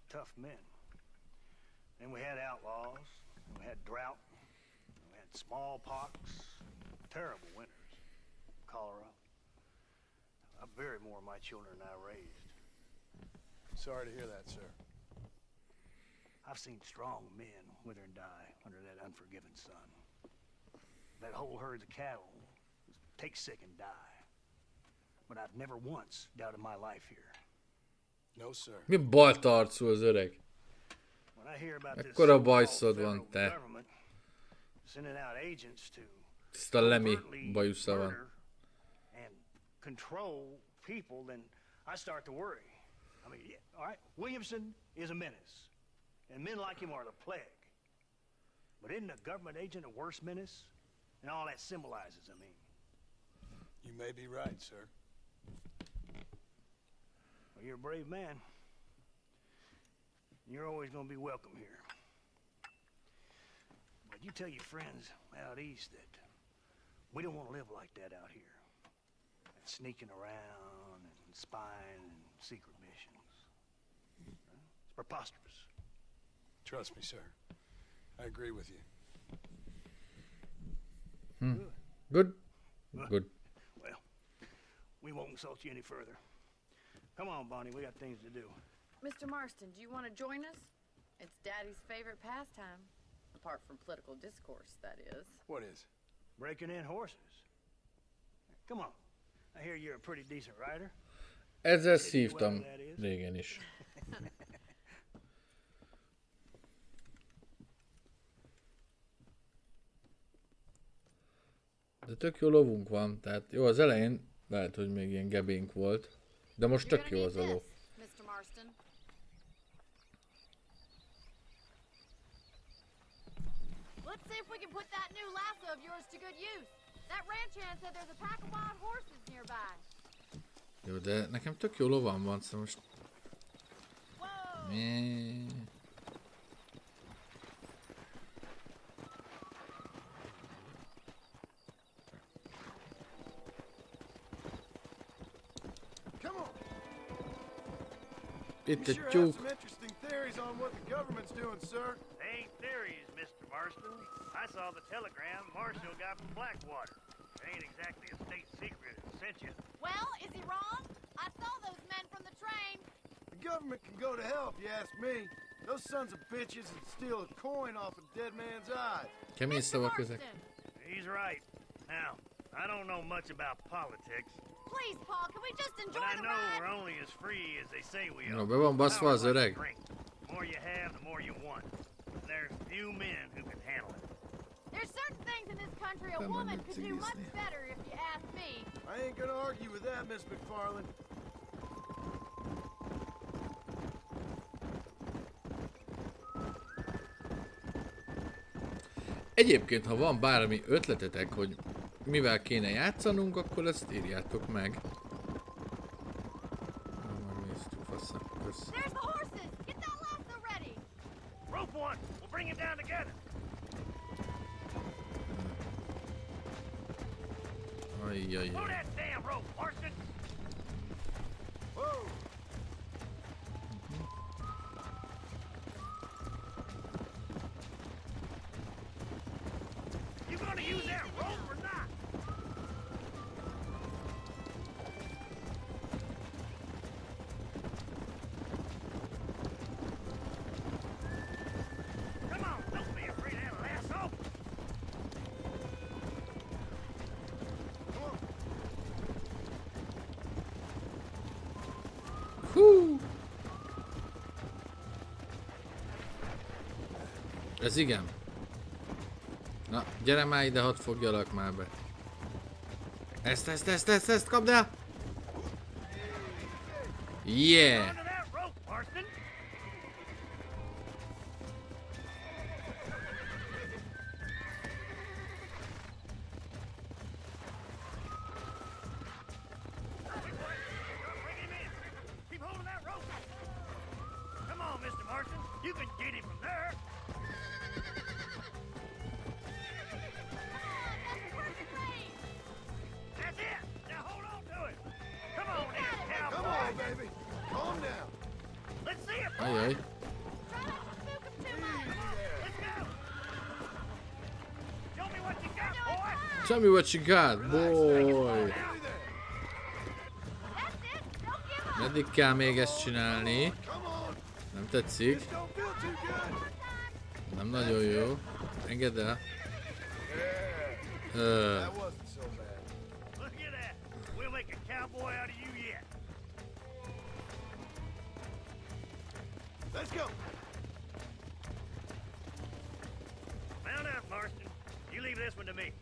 Tough men. Then we had outlaws, and we had drought, and we had smallpox, terrible winters, cholera. I buried more of my children than I raised. Sorry to hear that, sir. I've seen strong men wither and die under that unforgiving sun. That whole herds of cattle take sick and die. But I've never once doubted my life here. No, sir. Mi baltarcú az öreg? Mekkora bajszod van, te? Tiszta Lemmy bajusza van. Control people, then I start to worry. I mean, yeah, all right, Williamson is a menace, and men like him are the plague. But isn't a government agent a worse menace? And all that symbolizes, I mean. You may be right, sir. Well, you're a brave man. You're always going to be welcome here. But you tell your friends out east that we don't want to live like that out here. Sneaking around and spying and secret missions. It's preposterous. Trust me, sir. I agree with you. Good. Good. Well, we won't insult you any further. Come on, Bonnie, we got things to do. Mr. Marston, do you want to join us? It's Daddy's favorite pastime. Apart from political discourse, that is. What is? Breaking in horses. Come on. I hear you're a pretty decent rider. Ezzel szívtam régen is. De tök jó lovunk van, tehát jó, az elején lehet, hogy még ilyen gebénk volt, de most tök jó az a ló. Mr. Marston. Let's see if we can put that new lasso of yours to good use. That ranch hand said there's a pack of wild horses nearby. Jó, de nekem tök jó lovam van, szóval most... Itt egy tyúk. Some interesting theories on what the government's doing, sir. They ain't theories, Mr. Marston. I saw the telegram Marshall got from Blackwater. It ain't exactly a state secret that sent you. Well, is he wrong? I saw those men from the train. The government can go to hell if you ask me. Those sons of bitches would steal a coin off a dead man's eyes. Kemény szavak ezek. He's right. Now, I don't know much about politics. Please, Paul, can we just enjoy but I the know ride? we're only as free as they say we are. No, be van baszva az öreg. The more you have, the more you want. There's few men who can handle it. There's certain things in this country a woman could do much better if you ask me. I ain't gonna argue with that, Miss McFarland. Egyébként, ha van bármi ötletetek, hogy mivel kéne játszanunk, akkor ezt írjátok meg. Majd néztük, faszak, kösz. There's the horses! Get that lasso ready! Rope one! We'll bring it down together! Ajjajjaj. Pull that damn rope, Marston! Whoa! Ez igen. Na, gyere már ide, hadd fogjalak már be. Ezt, kapd el! Yeah! Ajaj. Tell me what you got, boy. Meddig kell még ezt csinálni? Nem tetszik. Nem nagyon jó. Engedd el. Let's go. Mount up, Marston. You leave this one to me.